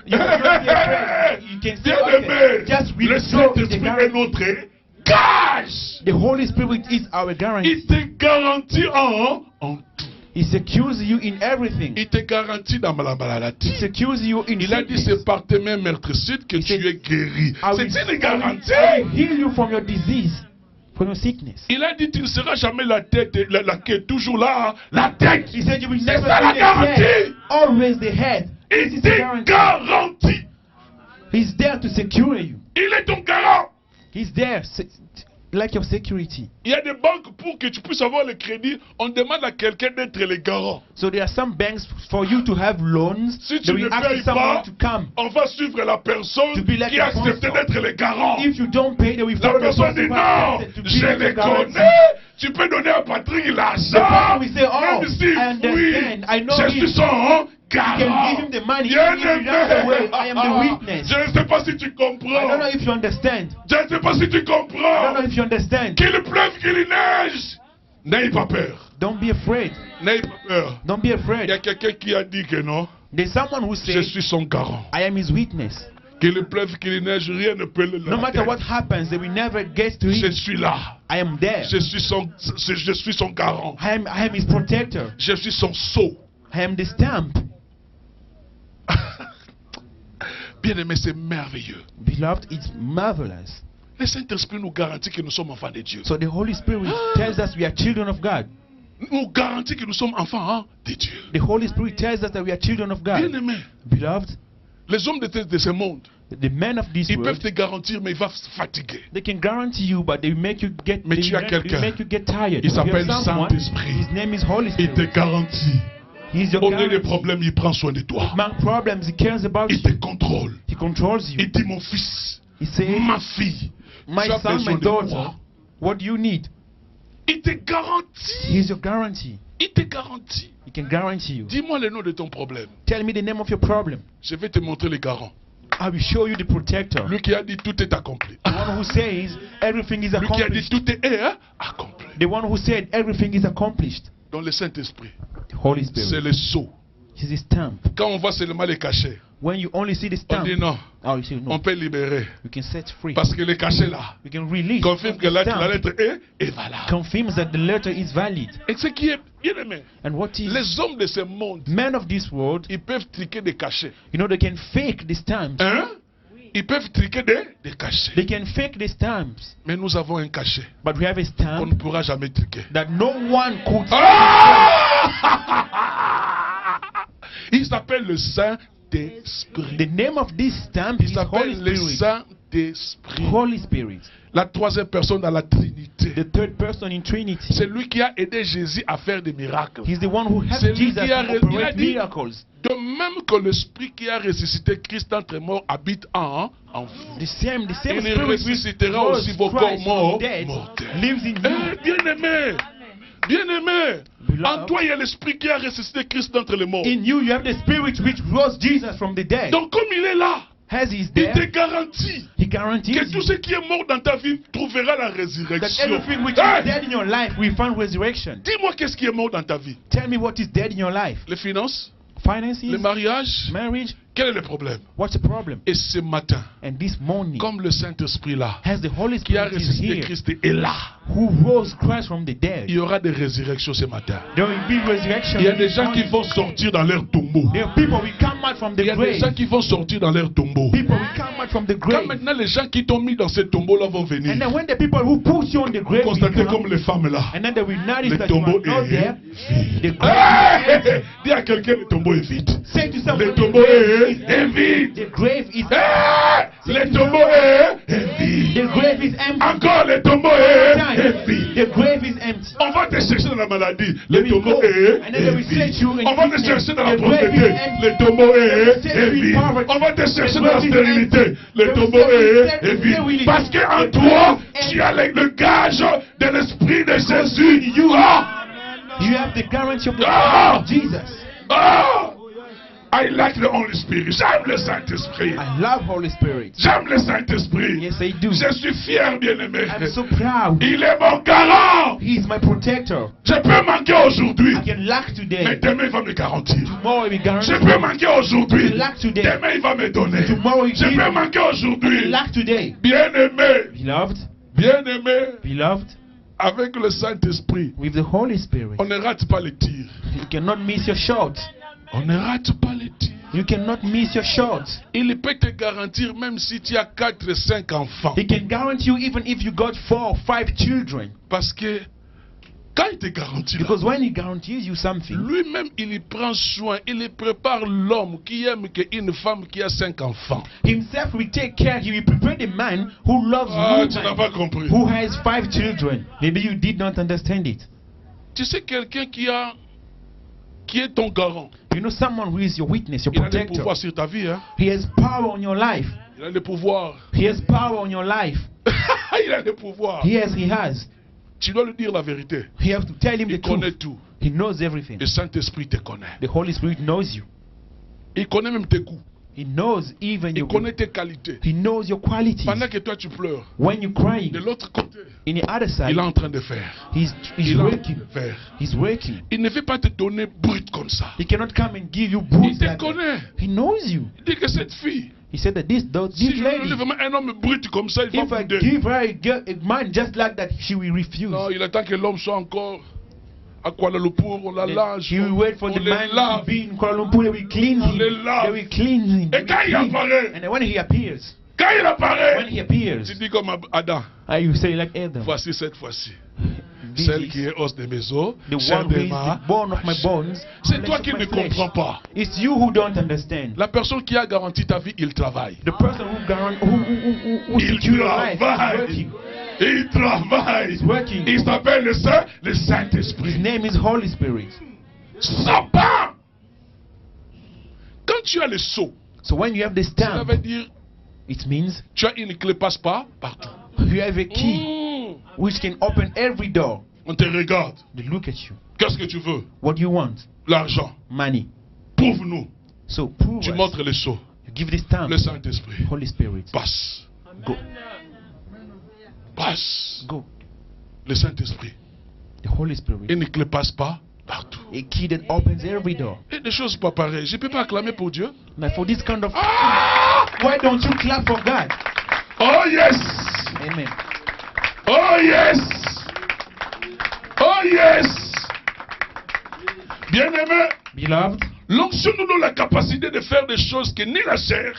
you will not be afraid. You can say, Bien okay, aimé, just le withdraw the Saint-Esprit est guarantee. notre gage. The Holy Spirit is our guarantee. Il te garantit en tout. He secures you in everything. Il te garantit dans la He maladie. secures you in Il a dit, sickness. c'est par tes mains meurtricides que He tu said, es guéri. I C'est will- une I will garantie. heal you from your disease, from your sickness. Il a dit, tu ne seras jamais la tête, la queue, toujours là, la tête. He said you will C'est never ça la be the head, garantie. always the head. This Il is the te guarantee. garantit. He's there to secure you. Il est ton garant. He's there, like your security. Il y a des banques pour que tu puisses avoir le crédit. On demande à quelqu'un d'être le garant. So there are some banks for you to have loans. Si tu They ne will ask payes someone pas, to come. on va suivre la personne To be like qui a a accepté sponsor. d'être le garant. If you don't pay, they will La follow the personne person dit who non, accepted to je be les the guarantee. connais. Tu peux donner à Patrick The l'argent. person will say, oh, Même si, I understand. oui, I know je him. suis son You garant. can give him the money. Bien If you don't say, well, I am the aimé. witness. Je ne sais pas si tu I don't comprends. know if you understand. Je ne sais pas si tu I don't comprends. know if you understand. Qu'il pleuve, qu'il neige. N'aie pas peur. Don't be afraid. N'aie pas peur. Don't be Il y a afraid. quelqu'un qui a dit que non. There's someone who Je says, suis son garant. I am his witness. Qu'il pleuve, qu'il neige, rien ne peut le No matter what happens, they will never get to Je him. suis là. I am there. Je suis son garant. I am his protector. Je suis son sceau. I am the stamp. Bien aimé, c'est merveilleux. Beloved, it's marvelous. Le Saint-Esprit nous garantit que nous sommes enfants de Dieu. So the Holy Spirit tells us we are children of God. Nous garantit que nous sommes enfants de Dieu. The Holy Spirit tells us that we are children of Bien God. aimé, Beloved, les hommes de ce monde, the men of this ils peuvent world, te garantir, mais ils vont se fatiguer. they can guarantee you, but they make you get, Mais they tu as make quelqu'un. tired. Il You have s'appelle someone, Saint-Esprit. his name is Holy Il te Spirit. garantit. He's your Au lieu des guarantee. problèmes, il prend soin de toi. Among problems, he cares about Il you. te contrôle. He controls you. Il dit, mon fils, He says, ma fille, my tu as son, besoin my de daughter, quoi? what do you need? Il te garantit. He's your guarantee. Il te garantit. He can guarantee you. Dis-moi le nom de ton problème. Tell me the name of your problem. Je vais te montrer les garants. I will show you the protector. Lui qui a dit tout est accompli. The one who says everything is Lui qui a dit accomplished. tout est accompli. The one who said everything is accomplished. Dans le Saint-Esprit, The Holy c'est Spirit. le sceau. He's a stamp. Quand on voit seulement les cachets, When you only see the on stamp, dit non, oh, you say no. on peut libérer. You can set free. Parce que les cachets là You can release. confirment que the la stamp lettre est valable. confirms that the letter is valid. Et ce qui est bien aimé, And what is les hommes de ce monde, men of this world, ils peuvent triquer des cachets. you know, they can fake the stamps. Hein? Ils peuvent triquer des cachets. They can fake the stamps. Mais nous avons un cachet But we have a qu'on ne stamp pourra jamais triquer. that no one could. Il s'appelle le Saint-Esprit. The name of this stamp Il is Holy s'appelle le Spirit. Saint-Esprit. Holy Spirit. La troisième personne dans la Trinité. The third person in Trinity. C'est lui qui a aidé Jésus à faire des miracles. He's the one who C'est helped lui Jesus qui a- to il a operate dit- miracles. De même que l'Esprit qui a ressuscité Christ entre morts habite en vous. The same Il Spirit which ressuscitera rose aussi vos corps Christ morts from dead mortels. lives in you. Bien-aimé, bien-aimé, Beloved. en toi il y a l'Esprit qui a ressuscité Christ d'entre les morts. In you, you have the Spirit which rose Jesus from the dead. Donc comme il est là, As He's il te there, garantit He guarantees que tout you ce qui est mort dans ta vie trouvera la that résurrection. everything which Hey! is dead in your life will find resurrection. Dis-moi qu'est-ce qui est mort dans ta vie? Tell me what is dead in your life. Les finances, Finances, le mariage, marriage, Quel est le problème? What's the problem? Et ce matin, And this morning, comme le Saint-Esprit là, as the Holy qui a Spirit is ressuscité here, Christ est là, who rose Christ from the dead, il y aura des résurrections ce matin. there will be resurrection. Il y a des gens qui vont sortir dans leur tombeau. There are people will come out from the Il y a des gens grave. qui vont sortir dans leur tombeau. People will come out from the Quand grave. maintenant les gens qui t'ont mis dans ce tombeau là vont venir, And then when the people who put you on the grave will constatez come, comme les femmes là. and then they will notice Le that you tombeau are not est there, the Hey! grave is empty. Dis à quelqu'un, le tombeau est vide. Say to someone, Le the tombeau grave is est empty. vide. The grave is Hey! Le tombeau est vide. The grave is empty. Encore le tombeau est Time. vide. The grave is empty. On va te chercher dans la maladie. They Le will tombeau go, est and then they will vide. set you in On va te sickness. chercher dans la The grave pauvreté. is empty. Le tombeau They will set est you in vide. poverty. On va te chercher The dans la grave is stérilité. empty. Le They tombeau will set you est in vide. sterility. Parce qu'en The toi, grave is tu as le gage de l'esprit de Jésus. You have the guarantee of the Ah! of Jesus. Ah! I like the Holy Spirit. J'aime le Saint-Esprit. I love Holy Spirit. J'aime le Saint-Esprit. Yes, I do. Je suis fier, bien-aimé. I'm so proud. Il est mon garant. He is my protector. Je peux manquer aujourd'hui, I can lack mais today. demain il va me garantir. Tomorrow will be Je guaranteed. peux manquer aujourd'hui, I can lack today. demain il va me donner. Tomorrow will Je give. peux manquer I can aujourd'hui, lack today. bien-aimé, Beloved, bien-aimé, beloved, avec le Saint-Esprit. with the Holy Spirit, On ne rate pas les tirs. you cannot miss your shot. On ne rate pas les tirs. You cannot miss your shot. Il peut te garantir même si tu as 4, 5 enfants. He can guarantee you even if you got 4 or 5 children. Parce que quand il te garantit, là, Because when he guarantees you something, lui-même, il y prend soin, il y prépare l'homme qui aime une femme qui a 5 enfants. himself will take care. He will prepare the man who loves Ah, tu n'as pas woman, compris. who has 5 children. Maybe you did not understand it. Tu sais, quelqu'un qui est ton garant, You know someone who is your witness, your il a le protector. pouvoir sur ta vie. Hein? He has power on your life. Il a le pouvoir. He has power on your life. Il a le pouvoir. He has. Tu dois lui dire la vérité. You have to tell him the Il connaît truth. tout. He knows everything. Le Saint-Esprit te connaît. The Holy Spirit knows you. Il connaît même tes coups. He knows even Il your connaît tes qualités. He knows your qualities. Pendant que toi tu pleures, When you're crying, de l'autre côté, in the other side, il est en train de faire. he's Il est en train working. de faire. He's working. Il ne veut pas te donner brut comme ça. He cannot come and give you Il boots. te like that. connaît. He knows you. Il dit que cette fille, He said that si this je lui lady, donne vraiment un homme brut comme ça, il va if I bouder. give her a man just like that, she will refuse. Non, il attend que l'homme soit encore à Kuala Lumpur, on la Then lave, he will wait for on the les man to lave. be in Kuala Lumpur. They will clean him. les lave. They will clean him. They Et quand il will clean. apparaît, And then when he appears, quand il apparaît, when he appears, tu dis comme Adam, you say like Adam, voici cette fois-ci, this celle is qui est os de mes os, the chair one who de is ma the bone of my bones. C'est flesh toi of qui my ne flesh. comprends pas. It's you who don't understand. La personne qui a garanti ta vie, il travaille. The person who Il secure your life is travaille. working. Il travaille. He's working. Il s'appelle le His Saint-Esprit. name is Holy Spirit. Sapin. Quand tu as le sceau, So when you have the ça stamp, veut dire it means tu as une clé passe-pas partout. you have a key which can open every door. On te regarde. They look at you. Qu'est-ce que tu veux? What do you want? L'argent. Money. Prouve-nous. So prove Tu us. montres le sceau. You give the stamp. Le Saint-Esprit. Holy Spirit. Passe. Go. Passe. Go. Le Saint-Esprit. The Holy Spirit. Une clé passe-pas partout. A key that opens every door. Et des choses pas pareilles. Je ne peux pas acclamer pour Dieu. Now for this kind of Ah! why don't you clap for God? Oh yes! Amen. Oh yes! Oh yes! Bien-aimé, Beloved, l'onction nous donne la capacité de faire des choses que ni la chair,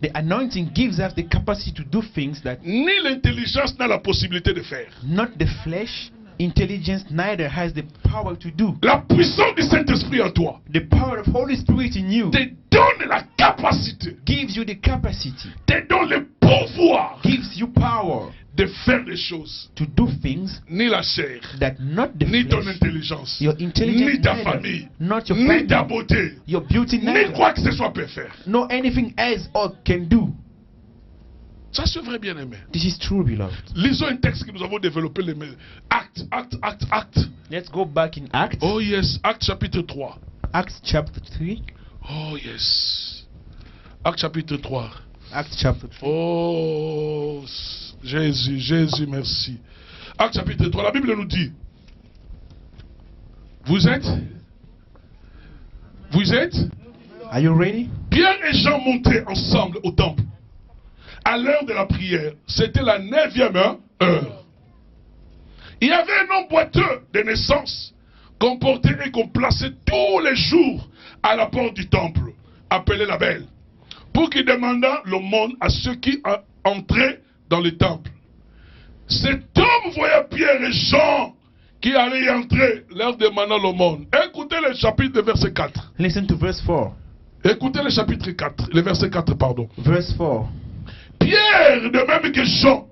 the anointing gives us the capacity to do things that ni l'intelligence n'a la possibilité de faire. not the flesh, intelligence, neither has the power to do. La puissance du Saint-Esprit en toi The power of Holy Spirit in you te donne la capacité, gives you the capacity, te donne le pouvoir gives you power de faire des choses. to do things Ni la chair, that not the ni ton flesh, intelligence, your intelligence, ni ta neither, famille, not your ni ta family, beauté, your beauty, ni neither, quoi que ce soit peut faire. no anything else or can do. Ça c'est vrai, bien-aimé. This is true, beloved. Lisons un texte que nous avons développé, les Actes. Let's go back in Acts. Oh yes, Actes chapitre 3. Acts chapter 3. Oh yes. Actes chapitre 3. Acts chapter 3. Oh Jésus, merci. Actes chapitre 3, la Bible nous dit, vous êtes Are you ready? Pierre et Jean montaient ensemble au temple. À l'heure de la prière, c'était la 9e heure. Il y avait un homme boiteux de naissance qu'on portait et qu'on plaçait tous les jours à la porte du temple, appelé la Belle, pour qu'il demandât l'aumône à ceux qui entraient dans le temple. Cet homme voyait Pierre et Jean qui allaient y entrer, leur demandant l'aumône. Écoutez le chapitre de verset 4. Listen to verse 4. Écoutez le chapitre 4, le verset 4, pardon. Verse 4. Pierre, de même que Jean,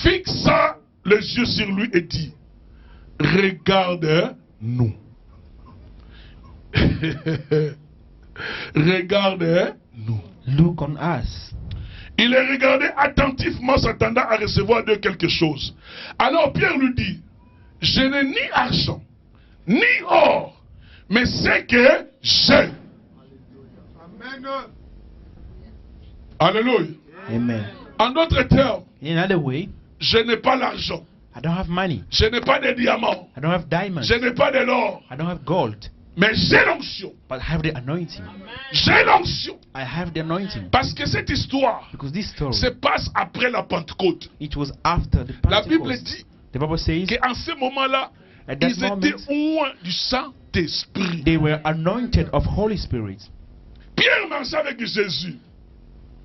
fixa les yeux sur lui et dit, regarde-nous. Regarde-nous. Look on us. Il les regardait attentivement, s'attendant à recevoir de quelque chose. Alors Pierre lui dit, je n'ai ni argent, ni or, mais c'est que j'ai. Amen. Alléluia. Amen. En d'autres termes, In another way, je n'ai pas l'argent, I don't have money. je n'ai pas de diamants, I don't have diamonds. je n'ai pas de l'or, I don't have gold. mais j'ai l'onction. But I have the anointing. J'ai l'onction. I have the anointing. Parce que cette histoire Because this story, se passe après la Pentecôte. it was after the La Bible Pentecost. dit The Bible says qu'en ce moment-là, at that ils étaient loin du Saint-Esprit. they were anointed of Holy Spirit. Pierre marchait avec Jésus.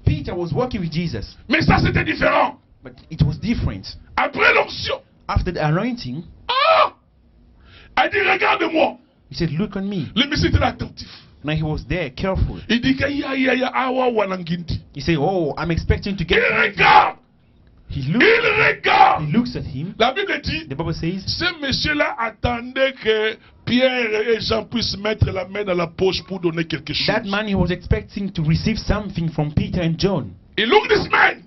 Peter was walking with Jesus, Mais ça, c'était différent. but it was different. Après l'onction, After the anointing, elle dit, regarde-moi. he said, look on me. Le monsieur était attentif. Now he was there, careful. Il dit, awa wanangindi. He said, oh, I'm expecting to Il get. regarde. He Il looks. He regarde. looks at him. La Bible dit, The Bible says ce monsieur-là attendait que Pierre et Jean puissent mettre la main dans la poche pour donner quelque chose. that man, he was expecting to receive something from Peter and John. Il ouvre des semaines.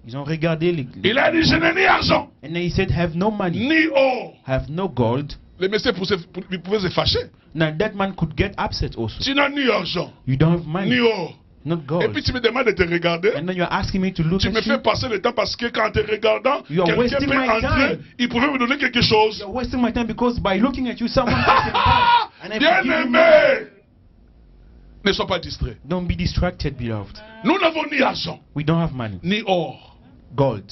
Ils ont regardé Il a dit, je n'ai ni argent, and then he said, have no money, ni or. have no gold. Le monsieur pouvait se fâcher. Now that man could get upset also. Tu n'as ni argent, You don't have ni money, or. not Et gold. puis tu me demandes de te regarder. And then you're asking me to look Tu at me fais you. passer le temps parce que quand te regardant, You are quelqu'un wasting peut my entrer, time. il pouvait me donner quelque chose. You're wasting my time because by looking at you, someone can come and I Bien can give you money. aimé, ne sois pas distrait. Don't be distracted, beloved. Nous n'avons ni argent, We don't have money, ni or. gold.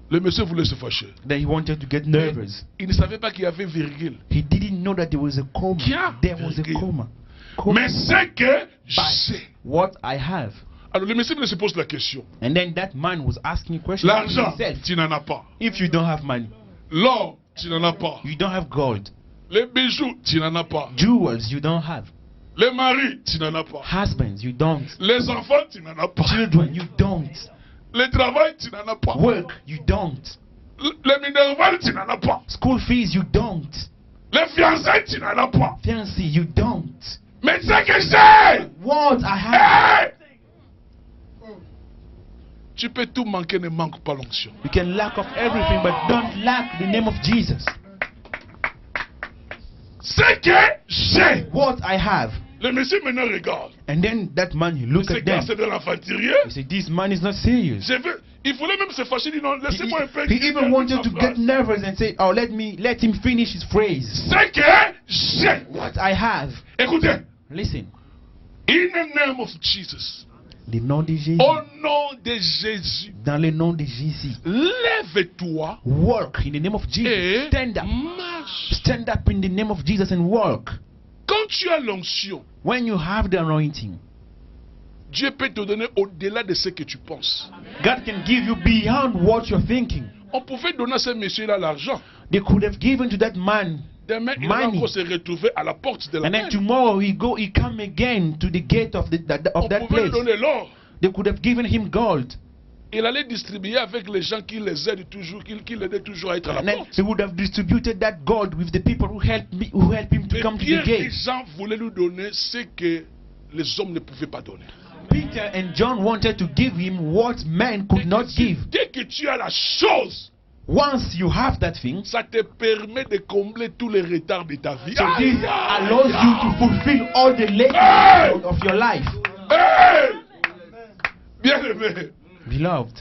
Le monsieur voulait se fâcher. Then he wanted to get nervous. Il ne savait pas qu'il y avait virgule. He didn't know that there was a coma. Kia There was a virgule. coma. Mais c'est que But j'ai. what I have. Alors le monsieur me se pose la question. And then that man was asking a question to L'argent, himself. tu n'en as pas. If you don't have money, L'or, tu n'en as pas. you don't have gold. Les bijoux, tu n'en as pas. Jewels, you don't have. Les maris, tu n'en as pas. Husbands, you don't. Les enfants, tu n'en as pas. Children, you don't. Le travail, tu n'en as pas. Work, you don't. Les minerval, tu n'en as pas. School fees, you don't. Les fiançailles, tu n'en as pas. Fiancé, you don't. Mais c'est que j'ai. What I have. Hey! Tu peux tout manquer, ne manque pas l'onction. You can lack of everything, but don't lack the name of Jesus. C'est que j'ai. What I have. Le monsieur maintenant regarde. And then that man, he looked C'est at quand them. c'est de l'enfanterie. He said, this man is not serious. Je veux. Il voulait même se fâcher, il dit non, He, laissez-moi un peu. he even wanted to get nervous and say, oh, let him finish his phrase. C'est que j'ai. What I have. Écoutez. Listen. In the name of Jesus. Le nom de Jésus. Au nom de Jésus. Dans le nom de Jésus. Lève-toi. Walk in the name of Jesus. Et Stand up. marche. Stand up in the name of Jesus and walk. Quand tu as l'onction, When you have the anointing, Dieu peut te donner au-delà de ce que tu penses. God can give you beyond what you're thinking. On pouvait donner à ce monsieur-là l'argent. They could have given to that man, Demain, il va Money. encore se retrouver à la porte de la and then mer. tomorrow he come again to the gate of On that pouvait lui place. donner l'or. They could have given him gold, Il allait distribuer avec les gens qui les aident toujours, qui l'aidaient toujours à être à and la then porte. he would have distributed that gold with the people who helped him to Mais come to the Pierre et gate. Jean voulaient lui donner ce que les hommes ne pouvaient pas donner. Peter and John wanted to give him what man could not give. Dès que tu as la chose, Once you have that thing, ça te permet de combler tous les retards de ta vie. so Aïe, this aïe, allows you to aïe. fulfill all the Hey! latent of your life. Hey! Bien aimé, Beloved,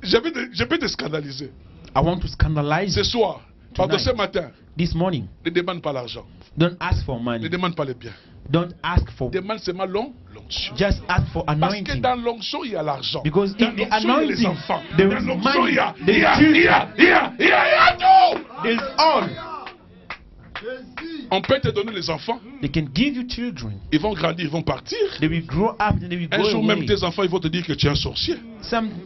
je peux te scandaliser. I want to scandalize Ce you. soir, Pardon, ce tonight, matin, this morning, ne demande pas l'argent. don't ask for Ne money. demande pas les biens. Don't ask for. Demande seulement l'onction. Just ask for Parce que anointing. dans l'onction, il y a l'argent. Because Dans in the l'onction, il y a les anointing, enfants. there Dans is l'onction, money, il y a there is tout. There's all. On peut te donner les enfants. They can give you children. Ils vont grandir, ils vont partir. They will grow up and they will Un go jour même, away. tes enfants, ils vont te dire que tu es un sorcier.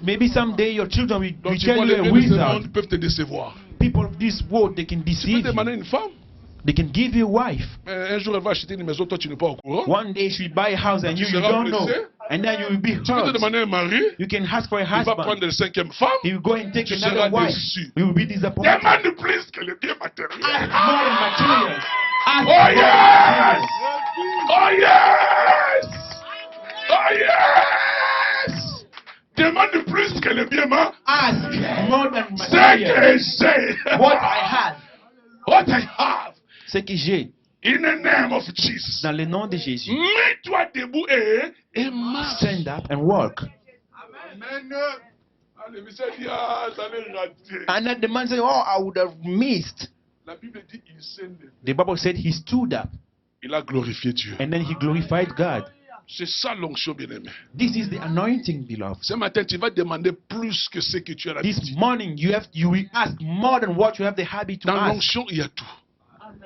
Maybe someday your children will Donc, tu tell vois, you les a gens de ce wizard. monde peuvent te décevoir. People of this world, they can Tu peux deceive demander you. une femme. They can give you a wife. Un jour, elle va acheter une maison, toi, tu n'es pas au courant. One day she will buy a house and Tu you seras don't know. blessé. And then you will be Tu peux te hurt. demander un mari. You can ask for a Il va husband. prendre la 5e femme. He will go and take Tu another seras wife. déçu. You will be disappointed. Demande plus que les biens matériels. Ask more than materials. Ask Oh more yes! than Oh yes! Oh yes! Demande plus que les biens matériels. Ask more than Ce materials. que j'ai. What I have. What I have. Ce que j'ai. In the name of Jesus. Dans le nom de Jésus. Mets-toi debout et marche. Stand up and walk. Amen. Ah, le monsieur dit, ah, j'allais rater. And then the man said, oh, I would have missed. La Bible dit, il s'est levé. The Bible said he stood up Il a glorifié Dieu. and then he glorified God. C'est ça l'onction, bien-aimé. This is the anointing, beloved. Ce matin, tu vas demander plus que ce que tu as This l'habitude. morning you will ask more than what you have the habit to Dans ask. l'onction, il y a tout.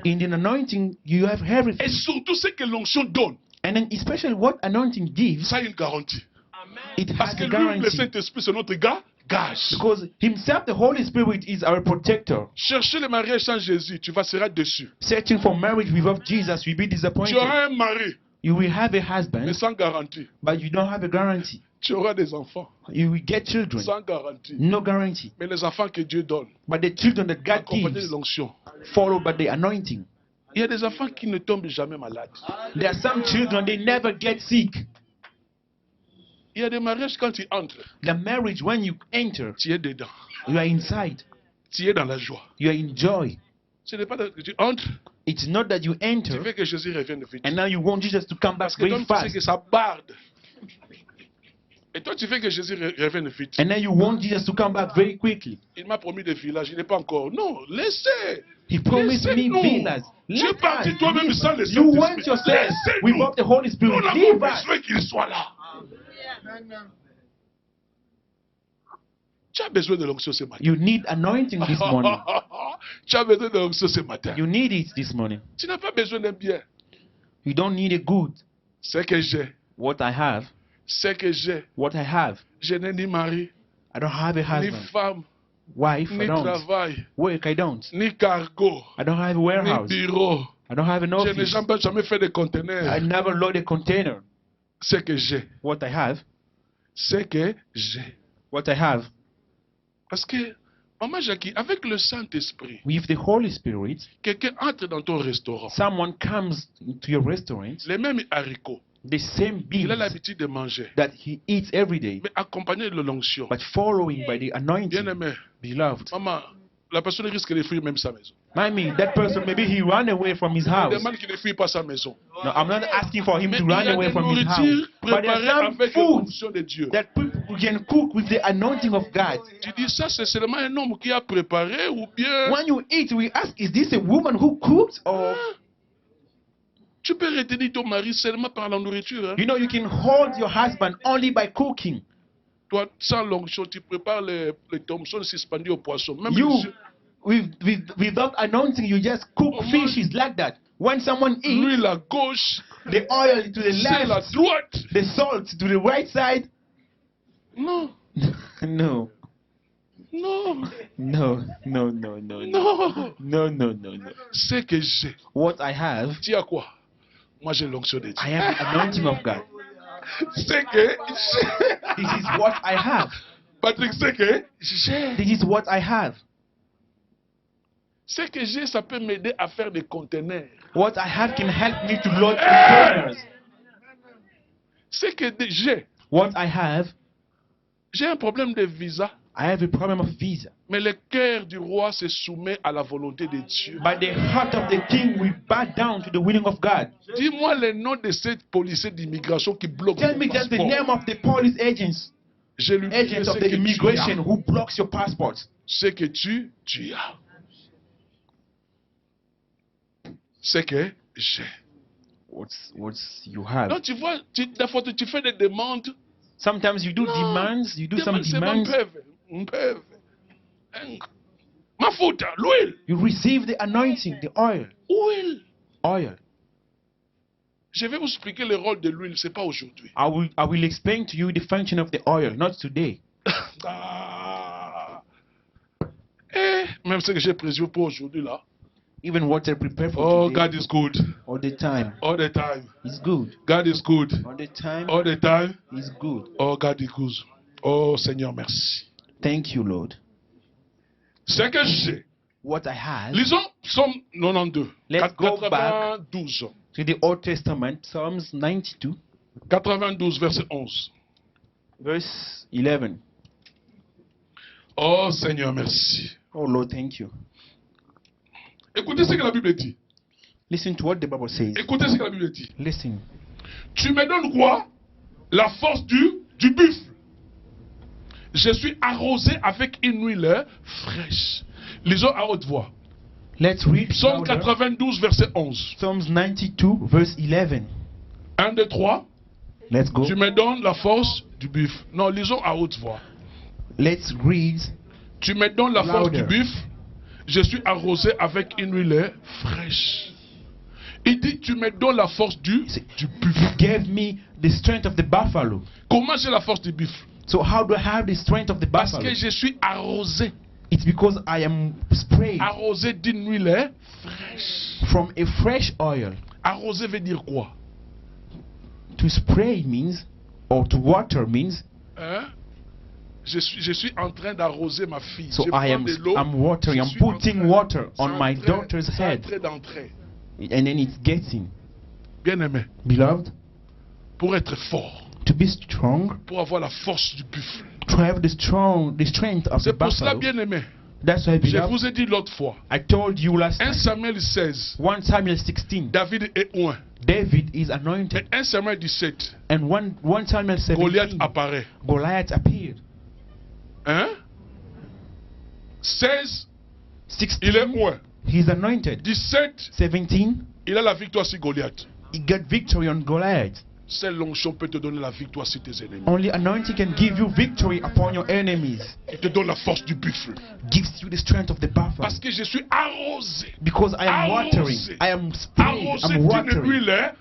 In the anointing, you have everything. Et surtout, ce que l'onction donne, And then especially what anointing gives, ça a une garantie. it Parce has que a lui, le guarantee. Saint-Esprit, c'est notre gage. Because himself, the Holy Spirit, is our protector. Chercher le mariage sans Jésus, tu seras déçu. Searching for marriage without Jesus, you'll be Tu disappointed. auras un mari, You will have a mais husband, sans garantie. but you don't have a guarantee. Tu auras des enfants, You will get children, sans garantie. no guarantee. Mais les enfants que Dieu donne, But the children that God accompagnés de gives, l'onction. followed by the anointing. Il y a des enfants qui ne tombent jamais malades. There are some children, they never get sick. Il y a des mariages, quand tu entres, The marriage, when you enter, tu es dedans. you are inside. Tu es dans la joie. You are in joy. Ce n'est pas que tu entres, It's not that you tu enter veux que Jésus revienne vite. and now you want Jesus to come back Parce que very toi, tu sais fast. que ça barde. Et toi, tu veux que Jésus revienne vite. And then you want Jesus to come back very quickly. Il m'a promis des villages, il n'est pas encore. Non, laissez. He promised me Laissez-nous. villas. Tu es Let parti us toi-même live. sans le You went Saint-Esprit. yourself Laissez-nous. without the Holy Nous Spirit. n'avons Leave us. besoin qu'il soit là. Tu as besoin de l'onction ce matin. You need anointing this morning. Tu as besoin de l'onction ce matin. You need it this morning. Tu n'as pas besoin d'un bien. You don't need a good. Ce que j'ai, What I have, ce que j'ai, what I have. je n'ai ni mari, I don't have a ni husband, femme, wife. I ni don't travail, work. I don't. ni cargo, I don't have a ni warehouse. bureau. I don't have an Je n'ai office. jamais fait de I conteneurs. never load a container. Ce que j'ai, What I have, ce que j'ai. what I have. Parce que, Maman Jackie, avec le Saint-Esprit, With the Holy Spirit, quelqu'un entre dans ton restaurant, someone comes to your restaurant, les mêmes haricots, the same il a beans l'habitude de manger, that he eats every day, mais accompagné de l'onction. but following by the anointing, Bien-aimé, beloved. maman, la personne risque de fuir même sa maison. I mean, that person, maybe he ran away from his Je house. demande qu'il ne fuit pas sa maison. No, I'm not asking for him Mais to il y run a away des from his house. nourritures But there's préparées some avec food l'onction de Dieu. that people can cook with the anointing of God. Tu dis ça, c'est seulement un homme qui a préparé ou bien When you eat, we ask, is this a woman who cooked? Or, tu peux retenir ton mari seulement par la nourriture. Hein? you know, you can hold your husband only by cooking. Toi, sans l'onction, tu prépares les thomsons suspendus au poisson. Même You, les- without anointing, you just cook Oh, fishes like that. When someone eats, l'huile à gauche, the oil to the c'est la left, droite. the salt to the right side. Non, No, non, no, no, no, no, no, non. no, no, no, no. Ce que j'ai. What I have, Tu as quoi? Moi, j'ai l'onction de Dieu. I have the anointing of God. Ce que j'ai. This is what I have. Patrick, ce que j'ai. This is what I have. Ce que j'ai, ça peut m'aider à faire des conteneurs. What I have can help me to load containers. Ce que j'ai. What I have, J'ai un problème de visa. I have a problem of visa. Mais le cœur du roi se soumet à la volonté de Dieu. But the heart of the king will bow down to the willing of God. Dis-moi le nom de cette policier d'immigration qui bloque Tell ton me just the passeport. name of the police agents, Je lui dis agents ce of que the tu immigration as. who blocks your passport. Ce que tu as. ce que j'ai. What's you have. Donc tu vois, des fois tu fais des demandes. Sometimes you do Non, demands, you do some demande seulement demands. un peu. Ma faute, l'huile. You receive the anointing, the oil. Huile. Oil. Je vais vous expliquer le rôle de l'huile, c'est pas aujourd'hui. I will explain to you the function of the oil, not today. Ah. Eh, même ce que j'ai prévu pour aujourd'hui là. Even what I prepare for Oh, today, God is good. all the time, All the time. is good. God is good. All the time, All the time. is good. Oh, God is good. Oh, Seigneur, merci. Thank you, Lord. C'est que j'ai. What I have. Lisons Psaume 92. Let's go back 92. to the Old Testament, Psalms 92, 92, verset 11. verse 11. Oh, Seigneur, merci. Oh, Lord, thank you. Écoutez ce que la Bible dit. Listen to what the Bible says. Écoutez ce que la Bible dit. Listen. Tu me donnes quoi? La force du buffle. Je suis arrosé avec une huile fraîche. Lisons à haute voix. Let's read Psaume louder. 92, verset 11. Psalms 92, verse 11. 1, 2, 3. Let's go. Tu me donnes la force du buffle. Non, lisons à haute voix. Let's read. Tu me donnes la force Louder. du buffle. Je suis arrosé avec une huile fraîche. Il dit, tu me donnes la force du buffle. You gave me the strength of the buffalo. Comment j'ai la force du buffle? So how do I have the strength of the Parce buffalo? que je suis arrosé. It's because I am sprayed Arrosé d'une huile fraîche. from a fresh oil. Arrosé veut dire quoi? To spray means, or to water means, Hein? Je suis en train d'arroser ma fille. so Je I prends am de l'eau, I'm watering, je I'm suis en putting train- water c'est on en my train- daughter's c'est en head, train d'entrer. and then it's getting. Bien aimé, Beloved, pour être fort, to be strong, pour avoir la force du buffle. to have the strength of the C'est pour cela, buffalo. bien aimé, That's why, je beloved, vous ai dit l'autre fois, I told you last 1 time, Samuel 16, 1 Samuel 16, David est loin. David is Mais anointed, 1 Samuel 17, and 1 Samuel Goliath 17, apparaît. Goliath appeared. Hein? 16, 16, il est loin. he's anointed. 17, 17, il a la victoire sur Goliath. he got victory on Goliath. Seule l'onction peut te donner la victoire sur tes ennemis. Only anointing can give you victory upon your enemies. Il te donne la force du buffle. Gives you the strength of the buffalo. Parce que je suis arrosé. Because I am Arrosé. watering. I am spraying. Arrosé I'm d'une watering huile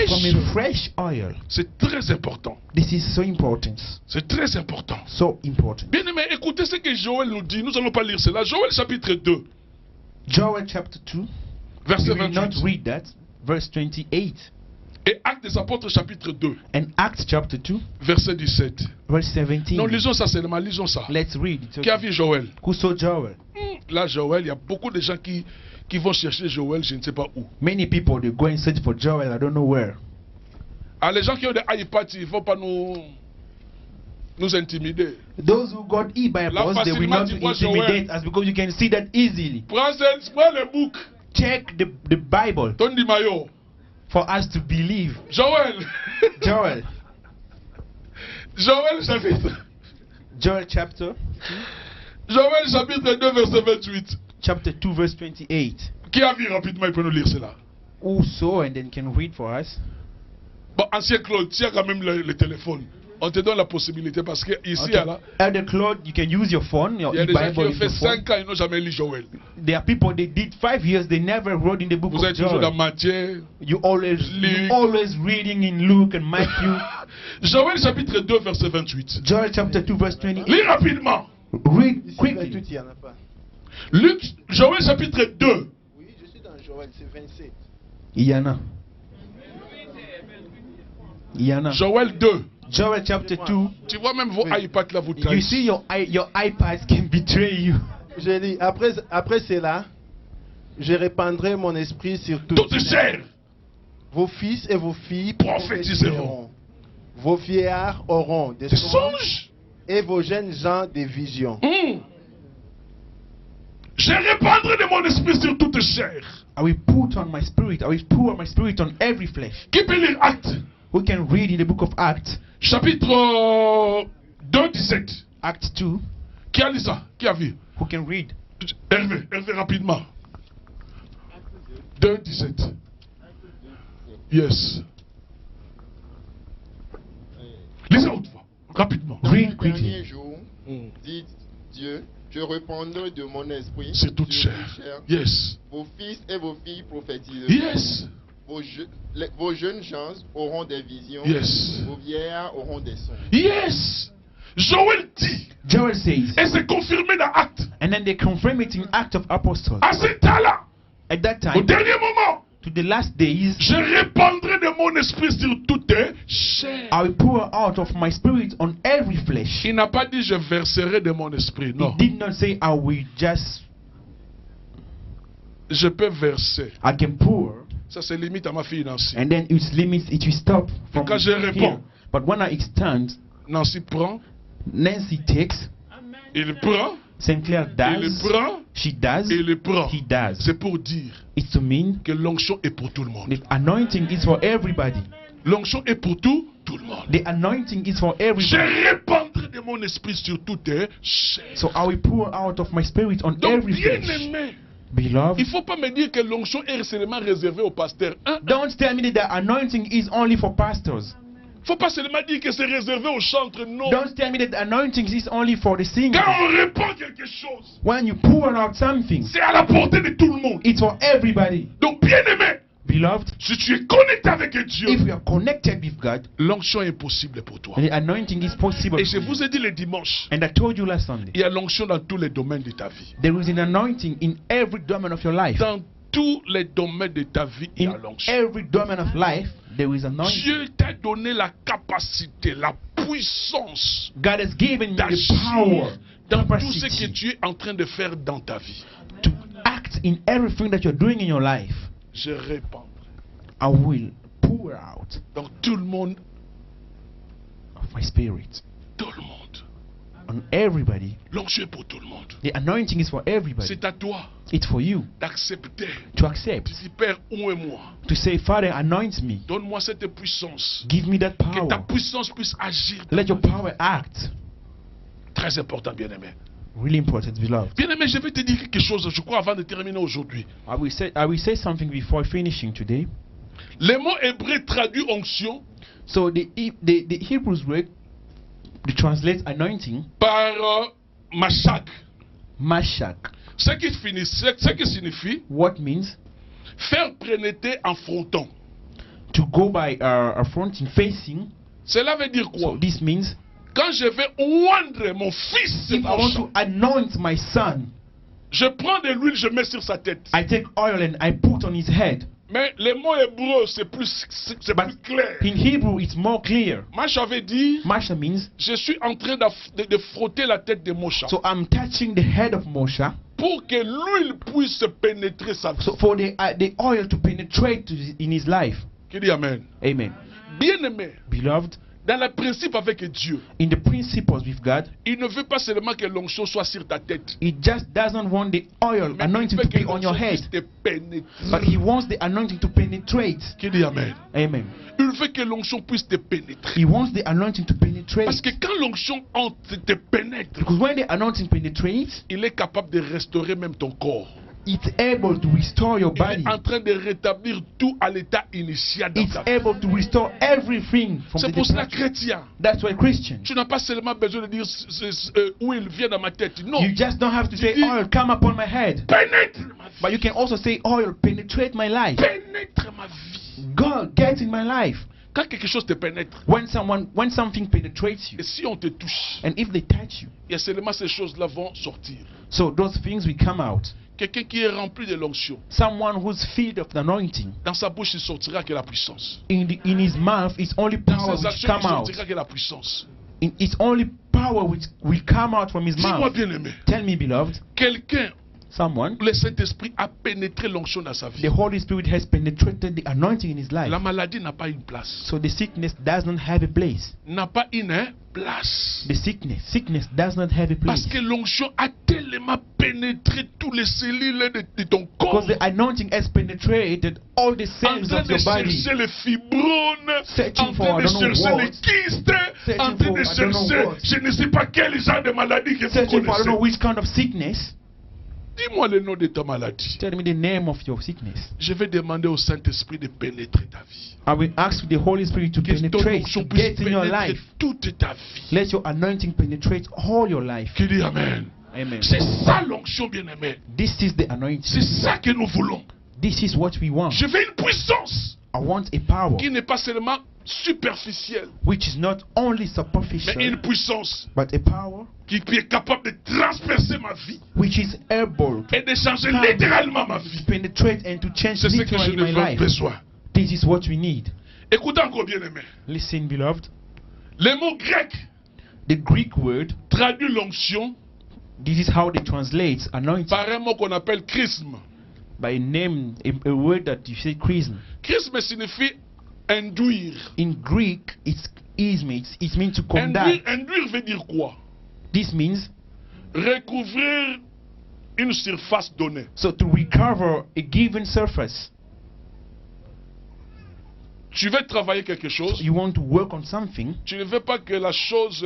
from fraîche. a fresh oil. C'est très important. This is so important. C'est très important. So important. Bien aimé, écoutez ce que Joël nous dit. Nous n'allons pas lire cela. Joël chapitre 2, Joel chapter 2. verset We will not 28. read that. Verse 28. Et Actes des apôtres chapitre 2, And Acts chapter 2. verset 17. Verse 17. Non, lisons ça seulement, lisons ça. Let's read. It's Qui a okay. vu Joël? Who saw Joel? Là, Joël, il y a beaucoup de gens qui vont chercher Joël, je ne sais pas où. Many people, they go and search for Joel. I don't know where. Ah, les gens qui ont des iPads, il ne faut pas nous intimider. Those who got e-Bibles, they will not facilement, tu vois intimidate us because you can see that easily. Prends le book, Check the Bible Ton Di Mayo. for us to believe. Joël. Joel. Joël chapitre. Joel chapter Joël chapitre 2, verset 28. chapter 2 verse 28. Qui a vu rapidement, il peut nous lire cela. Who saw and then can read for us. Bon, ancien Claude, tiens quand même le téléphone. On te donne la possibilité parce que ici, Okay. là, Elder Claude, you can use your phone, your il y a des gens qui e-Bible ont is fait your phone. 5 ans, ils n'ont jamais lu Joël. There are people they did 5 years, they never wrote in the book Vous of êtes toujours dans Joel. Matthieu. You always reading in Luke and Matthew. Joël chapitre 2, verset 28. Joel chapter 2 verse 28. Lis rapidement. Read Ici, quickly. 28, il n'y en a pas. Joël chapitre 2. Oui, je suis dans Joël, c'est 27. Yana. Yana. Joël 2. Joel chapter 2. Tu vois même vos Oui. iPads là, vous You trahissent. see your iPads can betray you. Je lis, après cela, je répandrai mon esprit sur Toute toute chair. vos fils et vos filles Prophétiseront. Vos vieillards auront des Des songes songes. et vos jeunes gens des visions. Je répandrai de mon esprit sur toute chair. I will put on my spirit. I will pour my spirit on every flesh. Qui peut lire Actes? We can read in the book of Acts, Chapitre 2, 17. Acts 2. Qui a lu ça? Qui a vu? Who can read? Hervé rapidement. 2:17. Yes. Lisez à haute voix, rapidement. Dans Read les quickly. derniers jours, dit Dieu, je répandrai de mon esprit C'est toute chair. Yes. Vos fils et vos filles prophétiseront. Yes. Vos jeunes gens auront des visions. Yes. Vos vieillards auront des songes. Yes. Joël dit, Joel says, et c'est confirmé dans Actes, and then they confirm it in Act of Apostles. à ce temps-là, At that au time, dernier moment, to the last days, je répandrai de mon esprit sur toute chair. I will pour out of my spirit on every flesh. Il n'a pas dit je verserai de mon esprit. Non. He did not say I will just, Je peux verser. I can pour, Ça c'est limite à ma fille Nancy. and then its limits, it will stop from Quand je réponds. here. But when I extend, Nancy prend, Nancy takes, il prend, St. Clair il does, prend, she does, il prend. he does. C'est pour dire It's to mean que l'onction est pour tout le monde. the anointing is for everybody. L'onction est pour tout le monde. The anointing is for Je everybody. répandrai de mon esprit sur toute chair. So I will pour out of my spirit on Donc every bien flesh. aimé, Beloved, il ne faut pas me dire que l'onction est seulement réservée aux pasteurs. don't tell me that the anointing is only for pastors. Il ne faut pas seulement dire que c'est réservé aux chantres. Non. Don't tell me that the anointing is only for the singers. Quand on répand quelque chose, When you pour out something, c'est à la portée de tout le monde. it's for everybody. Donc bien aimé, Beloved, si tu es connecté avec Dieu, if we are connected with God, l'onction est possible pour toi. the anointing is possible. Et je vous ai dit le dimanche, And I told you last Sunday, il y a l'onction dans tous les domaines de ta vie. there is an anointing in every domain of your life. Dans tous les domaines de ta vie, il y a In l'onction. every domain of life, there is anointing. Dieu t'a donné la capacité, la puissance God has given you the d'agir power, dans tout ce que capacity tu es en train de faire dans ta vie. to act in everything that you're doing in your life. Je répands. I will pour out Donc tout le monde, of my spirit tout le monde. on everybody. L'onction est pour tout le monde. The anointing is for everybody. C'est à toi It's for you d'accepter. to accept, Si Père, où est moi? to say, Father, anoint me. Donne-moi cette puissance. Give me that Que ta power. puissance puisse agir. dans Let your ma vie. power act. Très important, bien-aimé. Really important, beloved. Bien-aimé, je vais te dire quelque chose, je crois, avant de terminer aujourd'hui. I will say something before finishing today. Le mot hébreu traduit onction So the Hebrews word, they translate anointing, par mashak. mashak. Ce qui signifie What means faire pénétrer en fronton. to go by affronting, facing. Cela veut dire quoi? So this means Quand je vais oindre mon fils, if I want to anoint my son, je prends de l'huile, je mets sur sa tête. I take oil and I put on his head. Mais le mot hébreu, c'est plus clair. In Hebrew, it's more clear. Moi, j'avais dit, Masha means, je suis en train de frotter la tête de Moshe so I'm touching the head of Moshe, pour que l'huile puisse pénétrer sa vie. so for the oil to penetrate in his life. Qui dit Amen? Amen. Bien-aimé, Beloved, dans le principe avec Dieu, in the principles with God, il ne veut pas seulement que l'onction soit sur ta tête, he just doesn't want the oil, mais il anointing veut to que be on your l'onction head, puisse te pénétrer. but he wants the anointing to penetrate. Qui dit Amen? Amen. Il veut que l'onction puisse te pénétrer. He wants the anointing to penetrate. Parce que quand l'onction entre, te pénètre, Because when the anointing penetrates, il est capable de restaurer même ton corps. it's able to restore your Il body. est en train de rétablir tout à l'état initial dans It's ta vie. able to restore everything from C'est the pour cela, depression. chrétien, That's why Christian, tu n'as pas seulement besoin de dire où il vient dans ma tête. Non, you just don't have to say dis- oil come upon my head, pénètre ma vie. but you can also say oil penetrate my life. Pénètre ma vie. God get in my life. Quand quelque chose te pénètre, When something penetrates you, et si on te touche, and if they touch you, et seulement ces choses-là vont sortir. so those things will come out. Quelqu'un qui est rempli de l'onction, Someone who's filled of the anointing, dans sa bouche, il sortira que la puissance. in his mouth, it's only Dans power ses which actions, il come out. sortira que la puissance. It's only power which will come out from his Dis-moi mouth. bien aimé, Tell me, beloved, quelqu'un, someone, le Saint-Esprit a pénétré l'onction dans sa vie. the Holy Spirit has penetrated the anointing in his life. La maladie n'a pas une place. So the sickness does not have a place. N'a pas une place. The sickness does not have a Parce place. que l'onction a tellement pénétré toutes les cellules de ton corps. Because the anointing has penetrated all the En cells train of de your body. chercher les fibromes, Searching en for train I de don't know chercher what. les kystes, Searching en train de for I don't know chercher what. je ne sais pas quel genre de maladie que vous Searching for I don't know connaissez. which kind of sickness. Dis-moi le nom de ta maladie. Tell me the name of your sickness. Je vais demander au Saint-Esprit de pénétrer ta vie. I will ask the Holy Spirit to Que ton penetrate, onction to puisse get in your pénétrer life. toute ta vie. Let your anointing penetrate all your life. Qui dit Amen. Amen. C'est ça l'onction, bien-aimé. This is the C'est anointing. ça que nous voulons. This is what we want. Je veux une puissance I want a power qui n'est pas seulement superficielle, which is not only mais superficial, une puissance but a power qui est capable de transpercer ma vie which is able to et de changer littéralement ma vie. penetrate and to change C'est ce que je literally my n'ai life. besoin. This is what we need. Écoutez encore, bien-aimé. Listen, beloved. Le mot grec The Greek word, traduit l'onction this is how they translate anointing par un mot qu'on appelle chrisme. by a name, a word that you say chrism. Chrisme signifie induire. In Greek, it means to Induire, conduct. induire veut dire quoi? This means Recouvrir une surface donnée. so to recover a given surface. Tu veux travailler quelque chose, You want to work on something, tu ne veux pas que la chose...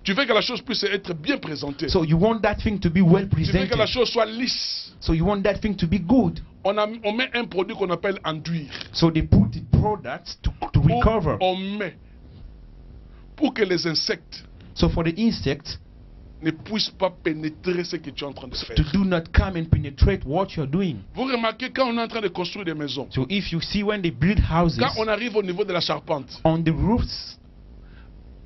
tu veux que la chose puisse être bien présentée. so you want that thing to be well Tu veux que la presented. chose soit lisse. So you want that thing to be good. On met un produit qu'on appelle enduire. So they put the product to recover. On met pour que les insectes So for the insect ne puissent pas pénétrer ce que tu es en train de faire. to do not come and penetrate what you're doing. Vous remarquez quand on est en train de construire des maisons, So if you see when they build houses quand on arrive au niveau de la charpente, on the roofs,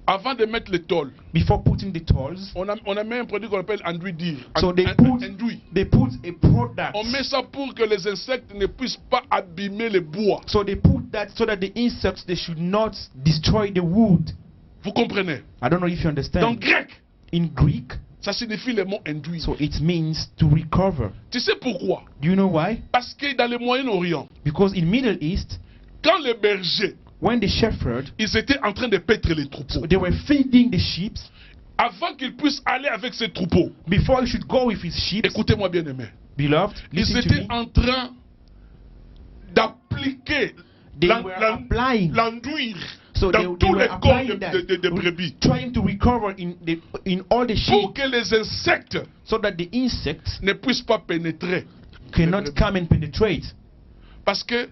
avant de mettre le tôle, before putting the tolls, on a mis un produit qu'on appelle enduire. so they Enduit. put a product. On met ça pour que les insectes ne puissent pas abîmer le bois. So they put that so that the insects they should not destroy the wood. Vous comprenez? I don't know if you Dans understand. grec, In Greek, ça signifie le mot enduire. so it means to recover. Tu sais pourquoi? Do you know why? Parce que dans le Moyen-Orient, Because in Middle East, quand les bergers, when the shepherd, ils étaient en train de paître les troupeaux, they were feeding the sheep, avant qu'ils puissent aller avec ces troupeaux, before he should go with his sheep, écoutez-moi bien aimé, beloved, ils listen to étaient me. en train d'appliquer They were applying. l'enduire So dans they tous were les corps applying that, de brebis, trying to recover in all the sheep, pour que les insectes so that the insects ne puissent pas pénétrer. cannot come and penetrate. Parce que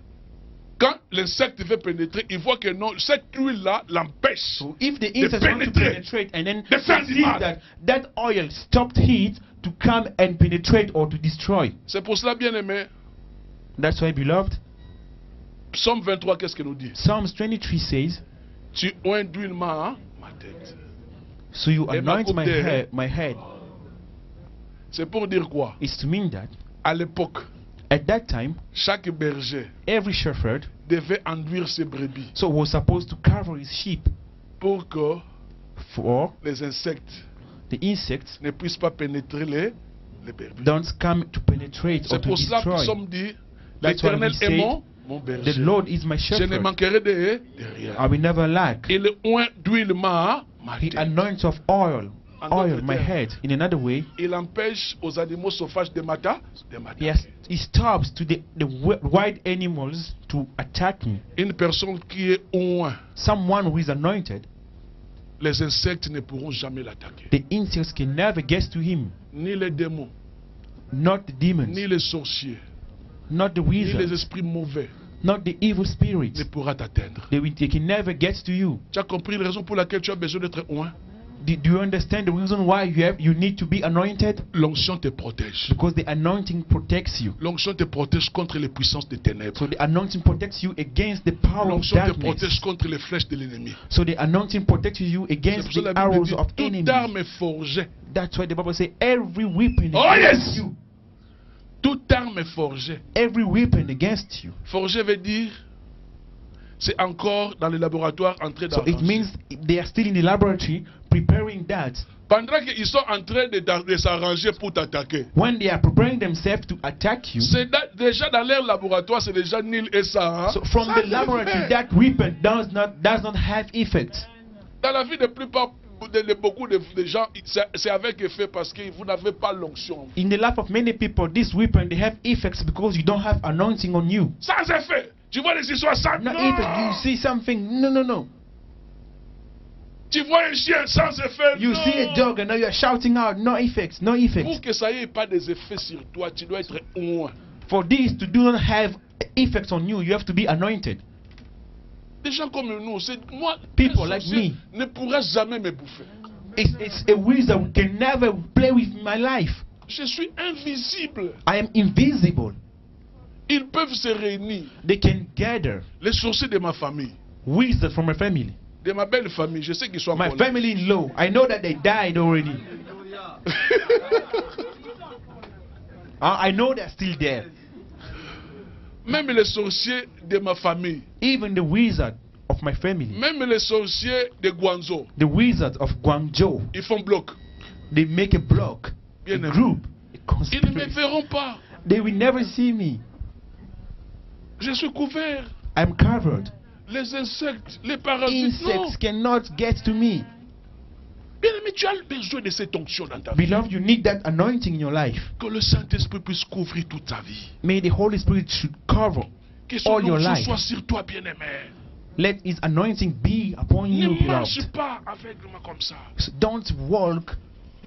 quand l'insecte veut pénétrer, il voit que non, cette huile-là l'empêche. So if the insects want to pénétrer. penetrate and then De faire du see mal. that oil stopped heat to come and penetrate or to destroy. C'est pour cela, bien aimé, That's why, beloved, Psaume 23, qu'est-ce qu'il nous dit? Psalms 23 says, Tu induis ma tête. so you Et ma anoint coupe my head. C'est pour dire quoi? It's to mean that À l'époque, at that time, chaque berger every shepherd devait enduire ses brebis so was supposed to cover his sheep pour que for les insectes the insects ne puissent pas pénétrer les brebis. don't come to penetrate or C'est to pour cela que destroy. Psaume dit, That's why l'Éternel we est say, mon The berger. Lord is my Je ne shepherd. manquerai de rien. I will never lack. Il oint d'huile ma He tête. anoints of oil d'autres my termes, head. In another way, Il empêche aux animaux sauvages de m'attaquer. he stops to the wild animals to attack me. Une personne qui est oint, Someone who is anointed, les insectes ne pourront jamais l'attaquer. the insects can never get to him. Ni les démons, Not the demons, ni les sorciers, not the ni les wizards, esprits mauvais not the evil spirits. ne pourra t'atteindre. They can never get to you. Tu as compris la raison pour laquelle tu as besoin d'être oint? Do you understand the reason why you need to be anointed? L'onction te protège. Because the anointing protects you. L'onction te protège contre les puissances des ténèbres. So the anointing protects you against the power of L'onction te darkness. protège contre les flèches de l'ennemi. So the anointing protects you C'est against pour ça que the la Bible arrows dit, of toute enemies. arme est forgée. That's why the Bible says every weapon Oh, against yes! you. Toute arme est forgée. Every weapon against you. Forgé veut dire, c'est encore dans le laboratoire en train So it d'arranger. means they are still in the laboratory preparing that. Pendant qu'ils sont en train de s'arranger pour t'attaquer, When they are preparing themselves to attack you, c'est déjà dans leur laboratoire, c'est déjà nil et ça. Hein? so from Ça the laboratory, fait. that weapon does not have effect. Dans la vie de plupart de beaucoup de gens, c'est avec effet parce que vous n'avez pas l'onction. In the life of many people, this weapon they have effects because you don't have anointing on you. Sans effet. Tu vois les histoires sans Not effect. You see something? No. Tu vois un chien sans effet. You non. see a dog and now you are shouting out, no effects, no Pour effects. que ça ait pas des effets sur toi, tu dois être loin. For this to do not have effects on you, you have to be anointed. Des gens comme nous, c'est moi. People un like sorcier me. ne pourra jamais me bouffer. It's a wizard who can never play with my life. Je suis invisible. I am invisible. Ils peuvent se réunir. They can gather Les sorciers de ma famille, wizards from my family. de ma belle famille, je sais qu'ils sont My encore là. family in law, I know that they died already. I know they're still there. Même les sorciers de ma famille, Even the wizard of my family, même les sorciers de Guangzhou, the wizards of Guangzhou, ils font bloc. they make a block, a Bien aimé. group, a Ils ne me conspiracy. verront pas. They will never see me. Je suis couvert. I'm covered. Les insectes, les parasites, non. Insects cannot get to me. Bien aimé, tu as besoin de cette onction dans ta vie. Beloved, you need that anointing in your life. Que le Saint-Esprit puisse couvrir toute ta vie. May the Holy Spirit should cover Que son all your onction life. soit sur toi, bien-aimé. Let His anointing be upon you, Ne marche beloved. pas aveuglement comme ça. So don't walk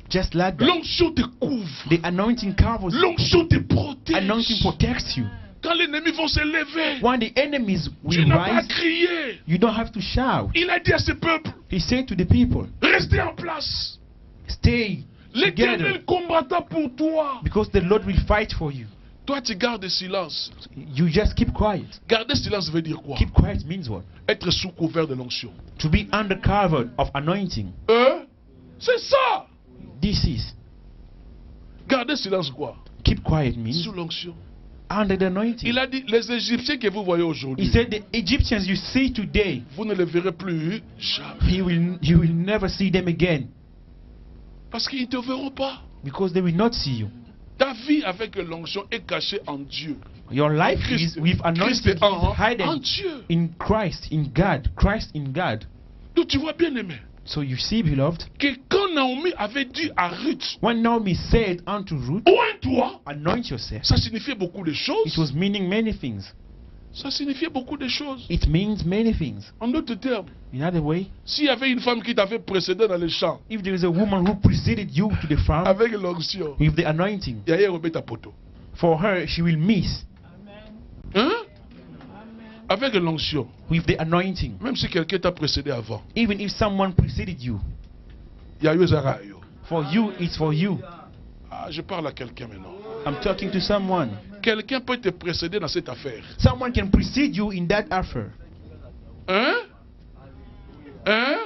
just like that. L'onction te couvre. The anointing covers you. L'onction te protège. Anointing protects you. Quand les ennemis vont se lever, When the enemies tu will n'as pas à rise, crier. you don't have to shout. Il a dit à ce peuple, He said to the people, restez en place. stay together L'Éternel combattra pour toi. because the Lord will fight for you. Toi, tu gardes silence. You just keep quiet. Garder silence veut dire quoi? Keep quiet means what? Être sous couvert de l'onction. To be under cover of anointing. C'est ça. This is. Garder silence quoi? Keep quiet means Sous l'onction. under the anointing. Il a dit, les Égyptiens que vous voyez He aujourd'hui, said the Egyptians you see today, vous ne les verrez plus jamais. you will never see them again Parce qu'ils ne te verront pas. because they will not see you. Ta vie avec l'onction est cachée en Dieu. Your life Christ- is with Christ anointing est en is hidden Dieu. in Christ, in God, Christ in God. Donc tu vois bien aimé, So you see, beloved, que quand Naomi avait dit à Ruth, when Naomi said unto Ruth, oins-toi, anoint yourself, ça signifiait beaucoup de it choses. was meaning many things. Ça signifiait beaucoup de choses. It means many things. En d'autres termes, In other way, s'il y avait une femme qui t'avait précédé dans les champs if there is a woman who preceded you to the farm avec l'onction, with the anointing, il y a un ta poteau. for her she will miss Hein? Avec l'onction, with the anointing. même si quelqu'un t'a précédé avant, Even if someone preceded you, il y a eu Zarayo. for you it's for you. Ah, je parle à quelqu'un maintenant. I'm talking to someone. Quelqu'un peut te précéder dans cette affaire. Someone can precede you in that affair. Hein? Hein?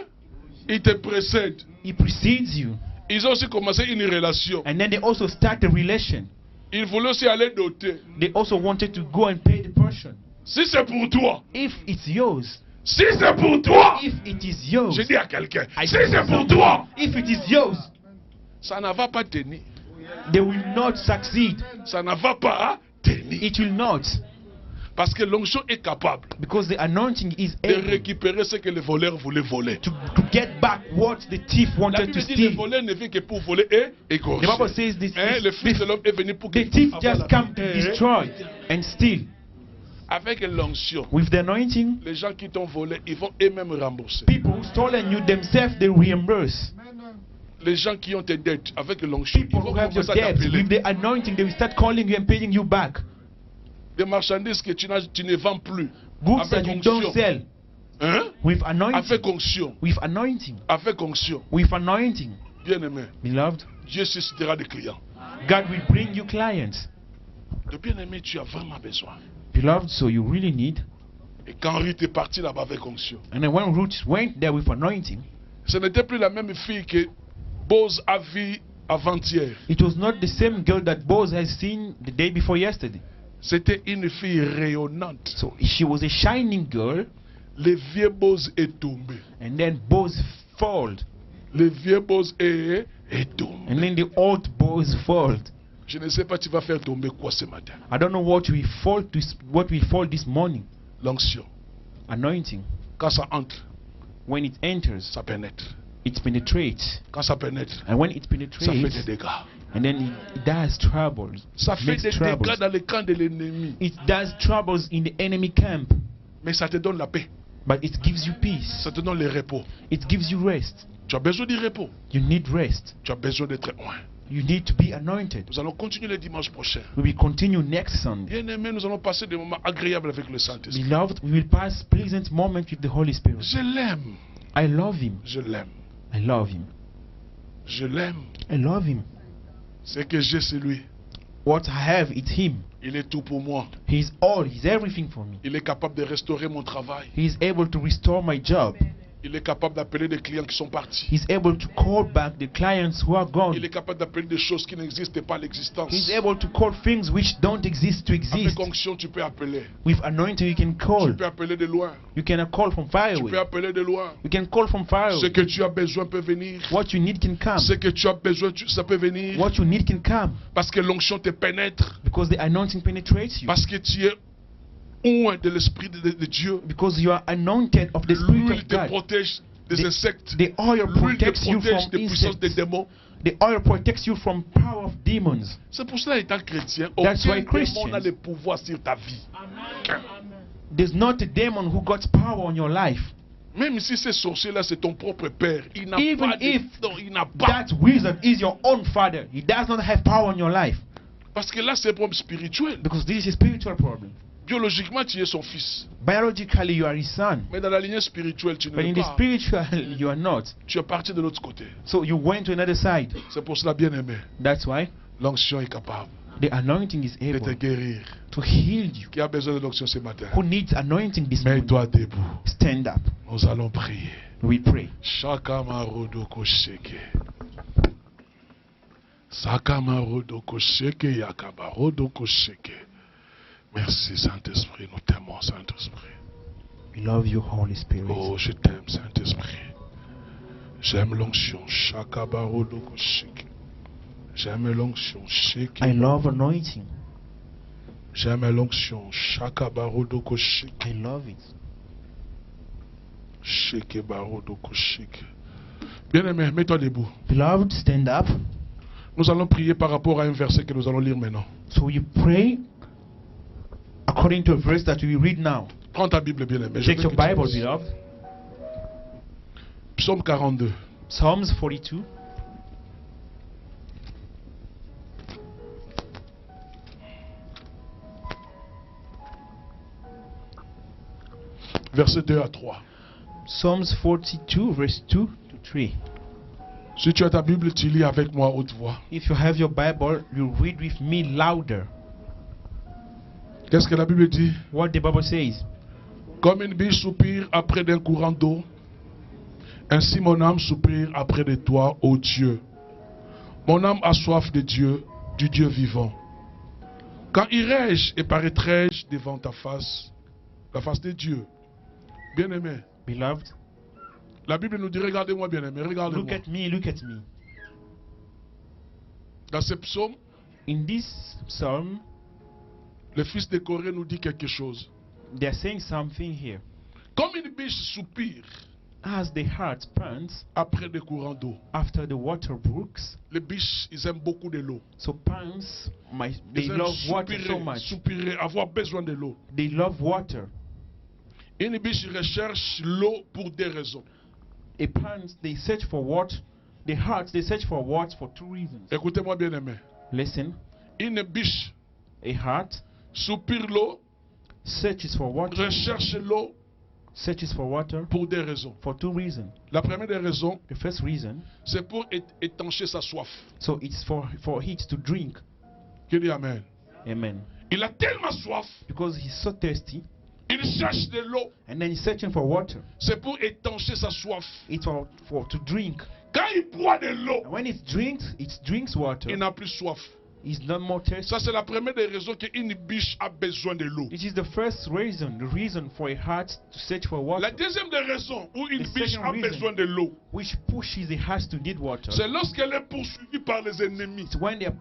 Il te précède. He precedes you, Ils ont aussi commencé une relation. and then they also start a relation. Ils voulaient aussi aller doter. They also wanted to go and pay the portion. Si c'est pour toi, If it's yours, si c'est pour toi, if it is yours, je dis à quelqu'un, I si say c'est pour toi, if it is yours, ça ne va pas tenir. they will not succeed. Ça ne va pas tenir. It will not, Parce que l'onction est capable because the anointing is de able récupérer ce que le voleur voulait voler. to get back what the thief La wanted Bible to dit le steal. voleur ne vient que pour voler et The Bible égorger. says this, Hein, le Fils de l'homme est venu pour the qu'il thief avoir just la come to vie. destroy and steal. Avec l'onction, With the anointing, les gens qui t'ont volé, ils vont eux-mêmes rembourser. people who stolen you themselves, they reimburse. Les gens qui ont tes dettes, avec l'onction, ils People vont who have your commencer à debts, t'appeler. with the anointing, they will start calling you and paying you back. Des marchandises que tu ne vends plus. Goods that Avec you onction. don't sell. Hein? With anointing. Avec onction. With anointing. Avec onction. With anointing. Bien-aimé, Beloved, Dieu suscitera des clients. God will bring you clients. De bien-aimé, tu as vraiment besoin. Beloved, so you really need. Et quand Ruth est parti là-bas avec onction, And then when Ruth went there with anointing, ce n'était plus la même fille que Boz a vue avant-hier. it was not the same girl that Boaz has seen the day before yesterday. C'était une fille rayonnante. So she was a shining girl, Le vieux Boz est tombé. and then Boaz fell. Le vieux Boz est tombé. And then the old Boaz fell. Je ne sais pas, tu vas faire tomber quoi ce matin? I don't know what will fall this morning. L'onction. Anointing. Quand ça entre, When it enters, ça pénètre. it penetrates. Quand ça pénètre, And when it ça fait des penetrates, dégâts. and then it does troubles. Ça fait Makes des dégâts troubles. dans le camp de l'ennemi. It does troubles in the enemy camp. Mais ça te donne la paix. but it gives you peace. Ça te donne le repos. It gives you rest. Tu as besoin du repos. You need rest. Tu as besoin d'être loin. You need to be anointed. Nous allons continuer le dimanche prochain. We will continue next Sunday. Bien-aimés, nous allons passer des moments agréables avec le Saint-Esprit. Beloved, we will pass pleasant moments with the Holy Spirit. Je l'aime. I love Him. Je l'aime. I love Him. Je l'aime. I love Him. Ce que j'ai, c'est lui. What I have, it's Him. Il est tout pour moi. He's all. He's everything for me. Il est capable de restaurer mon travail. He's able to restore my job. Il est capable d'appeler des clients qui sont partis. He's able to call back the clients who are gone. Il est capable d'appeler des choses qui n'existent pas à l'existence. He's able to call things which don't exist to Avec exist. onction, tu peux appeler. With anointing, you can call. Tu peux appeler de loin. You can call from far Tu peux away. appeler de loin. You can call from far Ce away. que tu as besoin peut venir. What you need can come. Ce que tu as besoin, ça peut venir. What you need can come. Parce que l'onction te pénètre. Because the anointing penetrates you. Parce que tu es oint de l'Esprit de Dieu. Because you are anointed of the Spirit L'huile of te God. protège des insectes. The oil L'huile te protects you protège from des puissances des insects. démons. The oil protects you from power of demons. C'est pour cela, étant chrétien, That's aucun why Christians- démon n'a le pouvoir sur ta vie. There's not a demon who got power on your life. Même si ce sorcier-là, c'est ton propre père, il n'a Even pas de... if Non, il n'a pas. That wizard is your own father. He does not have power on your life. Parce que là, c'est un problème spirituel. Because this is a spiritual problem. Biologiquement, tu es son fils. Biologically, you are his son. Mais dans la lignée spirituelle, tu ne But in l'es the pas. spiritual, you are not. Tu es parti de l'autre côté. So you went to another side. C'est pour cela, bien aimé, That's why l'onction est capable the anointing is de te able guérir. to heal you. Qui a besoin de l'onction ce matin? Who needs anointing this morning? Mets-toi debout. Stand up. Nous allons prier. We pray. Shakamarodoko sheke. Sakamarodoko sheke yakabarodoko sheke. Merci Saint-Esprit, nous t'aimons Saint-Esprit. We love you, Holy Spirit. Oh, je t'aime Saint-Esprit. J'aime l'onction. Shakabarodoko sheke. J'aime l'onction. Sheke. I love anointing. J'aime l'onction. Shakabarodoko sheke. I love it. Sheke barodoko sheke. Bien-aimé, mets-toi debout. Beloved, stand up. Nous allons prier par rapport à un verset que nous allons lire maintenant. So you pray according to a verse that we read now. Prends ta Bible, bien-aimé. Je Take veux your que tu Bible, lises. beloved. Psaume 42. Psalms 42. Versets 2 à 3. Psalms 42, verse 2 to 3. Si tu as ta Bible, tu lis avec moi à haute voix. If you have your Bible, you read with me louder. Qu'est-ce que la Bible dit? What the Bible says. Comme une biche soupire après d'un courant d'eau, ainsi mon âme soupire après de toi, ô Dieu. Mon âme a soif de Dieu, du Dieu vivant. Quand irai-je et paraîtrai-je devant ta face, la face de Dieu? Bien-aimé, Beloved, la Bible nous dit, regardez-moi bien-aimé, regardez-moi. look at me, look at me. Dans ce psaume, In this psalm, le fils de Corée nous dit quelque chose. they are saying something here. Comme une biche soupire As the heart pants après des courants d'eau. after the water brooks, Les biches, ils aiment beaucoup de l'eau. so pants, they Ils aiment love water so soupirer, much. soupirer, avoir besoin de l'eau. They love water. Une biche recherche l'eau pour deux raisons. A pants, they search for water. The hearts, they search for water for two reasons. Écoutez-moi bien aimé. Listen, Une biche a heart soupire l'eau, searches for water, recherche l'eau searches for water pour deux raisons. for two reasons. La première des raisons, The first reason, c'est pour étancher sa soif. so it's for it to drink. Qui dit Amen? Amen. Il a tellement soif, Because he's so thirsty, il cherche de l'eau. and then he's searching for water. C'est pour étancher sa soif. It's for to drink. Quand il boit de l'eau, And when it drinks water, il n'a plus soif. he's not more thirsty. Ça, c'est la première des raisons qu'une biche a besoin de l'eau. It is the first reason, the reason for a heart to search for La water, deuxième des raisons où une The biche second a reason. besoin de l'eau, which pushes a heart to need water. c'est lorsqu'elle est poursuivie par les ennemis. It's when they are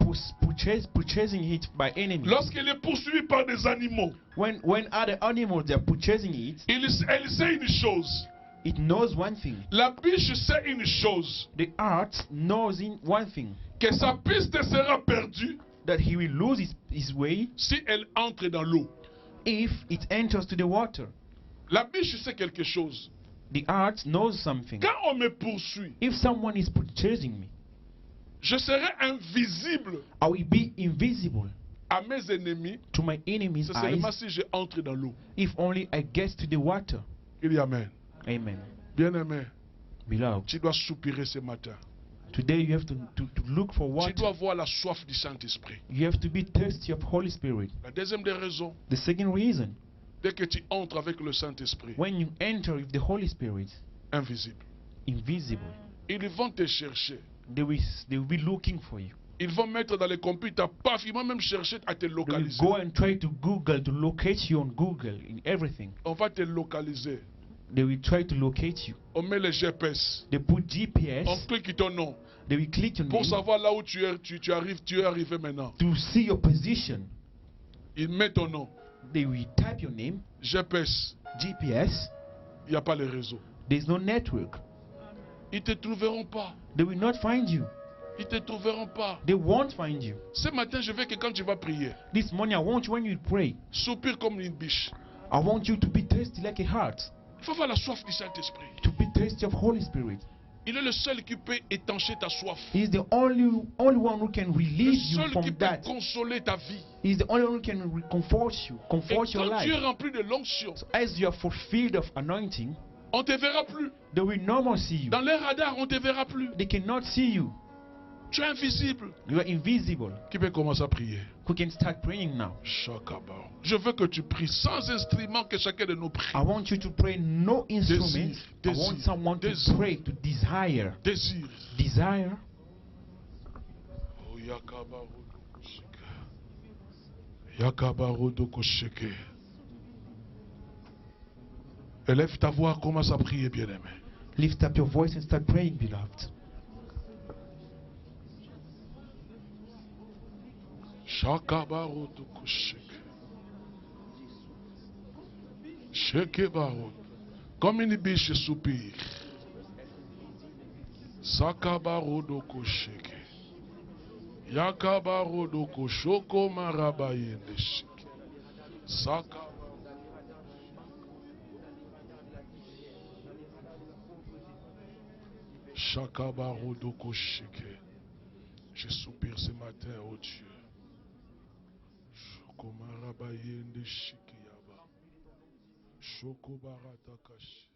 purchasing it by enemies. Lorsqu'elle est poursuivie par des animaux. When other animals they are purchasing it, Elle sait une chose. it knows one thing. La biche sait une chose. The heart knows in one thing, Que sa piste sera perdue that he will lose his way si elle entre dans l'eau. if it enters to the water. La biche sait quelque chose. The heart knows something. Quand on me poursuit, If someone is chasing me, je serai invisible I will be invisible à mes ennemis. to my enemy's C'est seulement eyes si je entre dans l'eau. if only I get to the water. Il dit Amen. Amen. Bien-aimé, Beloved, tu dois soupirer ce matin. today you have to look for Tu water. dois avoir la soif du Saint-Esprit. You have to be thirsty of Holy Spirit. La deuxième des raisons, The second reason, dès que tu entres avec le Saint-Esprit, when you enter with the Holy Spirit, invisible, invisible, ils vont te chercher. they will be looking for you. Ils vont mettre dans les computers, paf, ils vont même chercher à te They will localiser. go and try to Google, to locate you on Google, in everything. On va te localiser. They will try to locate you. On met les GPS. They put On GPS. clique ton nom. They will click your Pour name savoir là où tu es arrivé maintenant. to see your position. Ils mettent ton nom. They will type your name, GPS. GPS. Il n'y a pas le réseau. There's no network. Ils ne te trouveront pas. They will not find you. Ils ne te trouveront pas. They won't find you. Ce matin, je veux que quand tu vas prier, This morning, I want you, when you pray, soupire comme une biche. I want you to be thirsty like a heart, Il faut avoir la soif du Saint-Esprit. to be thirsty of Holy Spirit. Il est le seul qui peut étancher ta soif. He's the only one who can Le release you seul qui from peut that. consoler ta vie. He's the only one who can comfort you, Et comfort your quand tu es life. rempli de l'onction, As you are fulfilled of anointing, on ne te verra plus. they will no more see you. Dans les radars, on ne te verra plus. They cannot see you. Tu es invisible. You are invisible. Qui peut commencer à prier? Who can start praying now? Shakaba. Je veux que tu pries sans instrument, que chacun de nous prie. I want you to pray no instrument. I Désir, want someone to désir. pray, to desire. Désir. Desire. Oh, Yakaba Rodokosheke. Yakaba Rodokosheke. Élève ta voix, commence à prier, bien-aimé. Lift up your voice and start praying, beloved. Shakaba Rodokosheke. Sheke Barot. Comme une biche soupire. Sakaba Rodokosheke. Yakaba Rodokoshoko Marabayende Sheke. Sakaba. Shakaba Rodokosheke. Je soupire ce matin, oh Dieu. Shoko Marabayende Sheke Yaba. Shoko Baratakashi.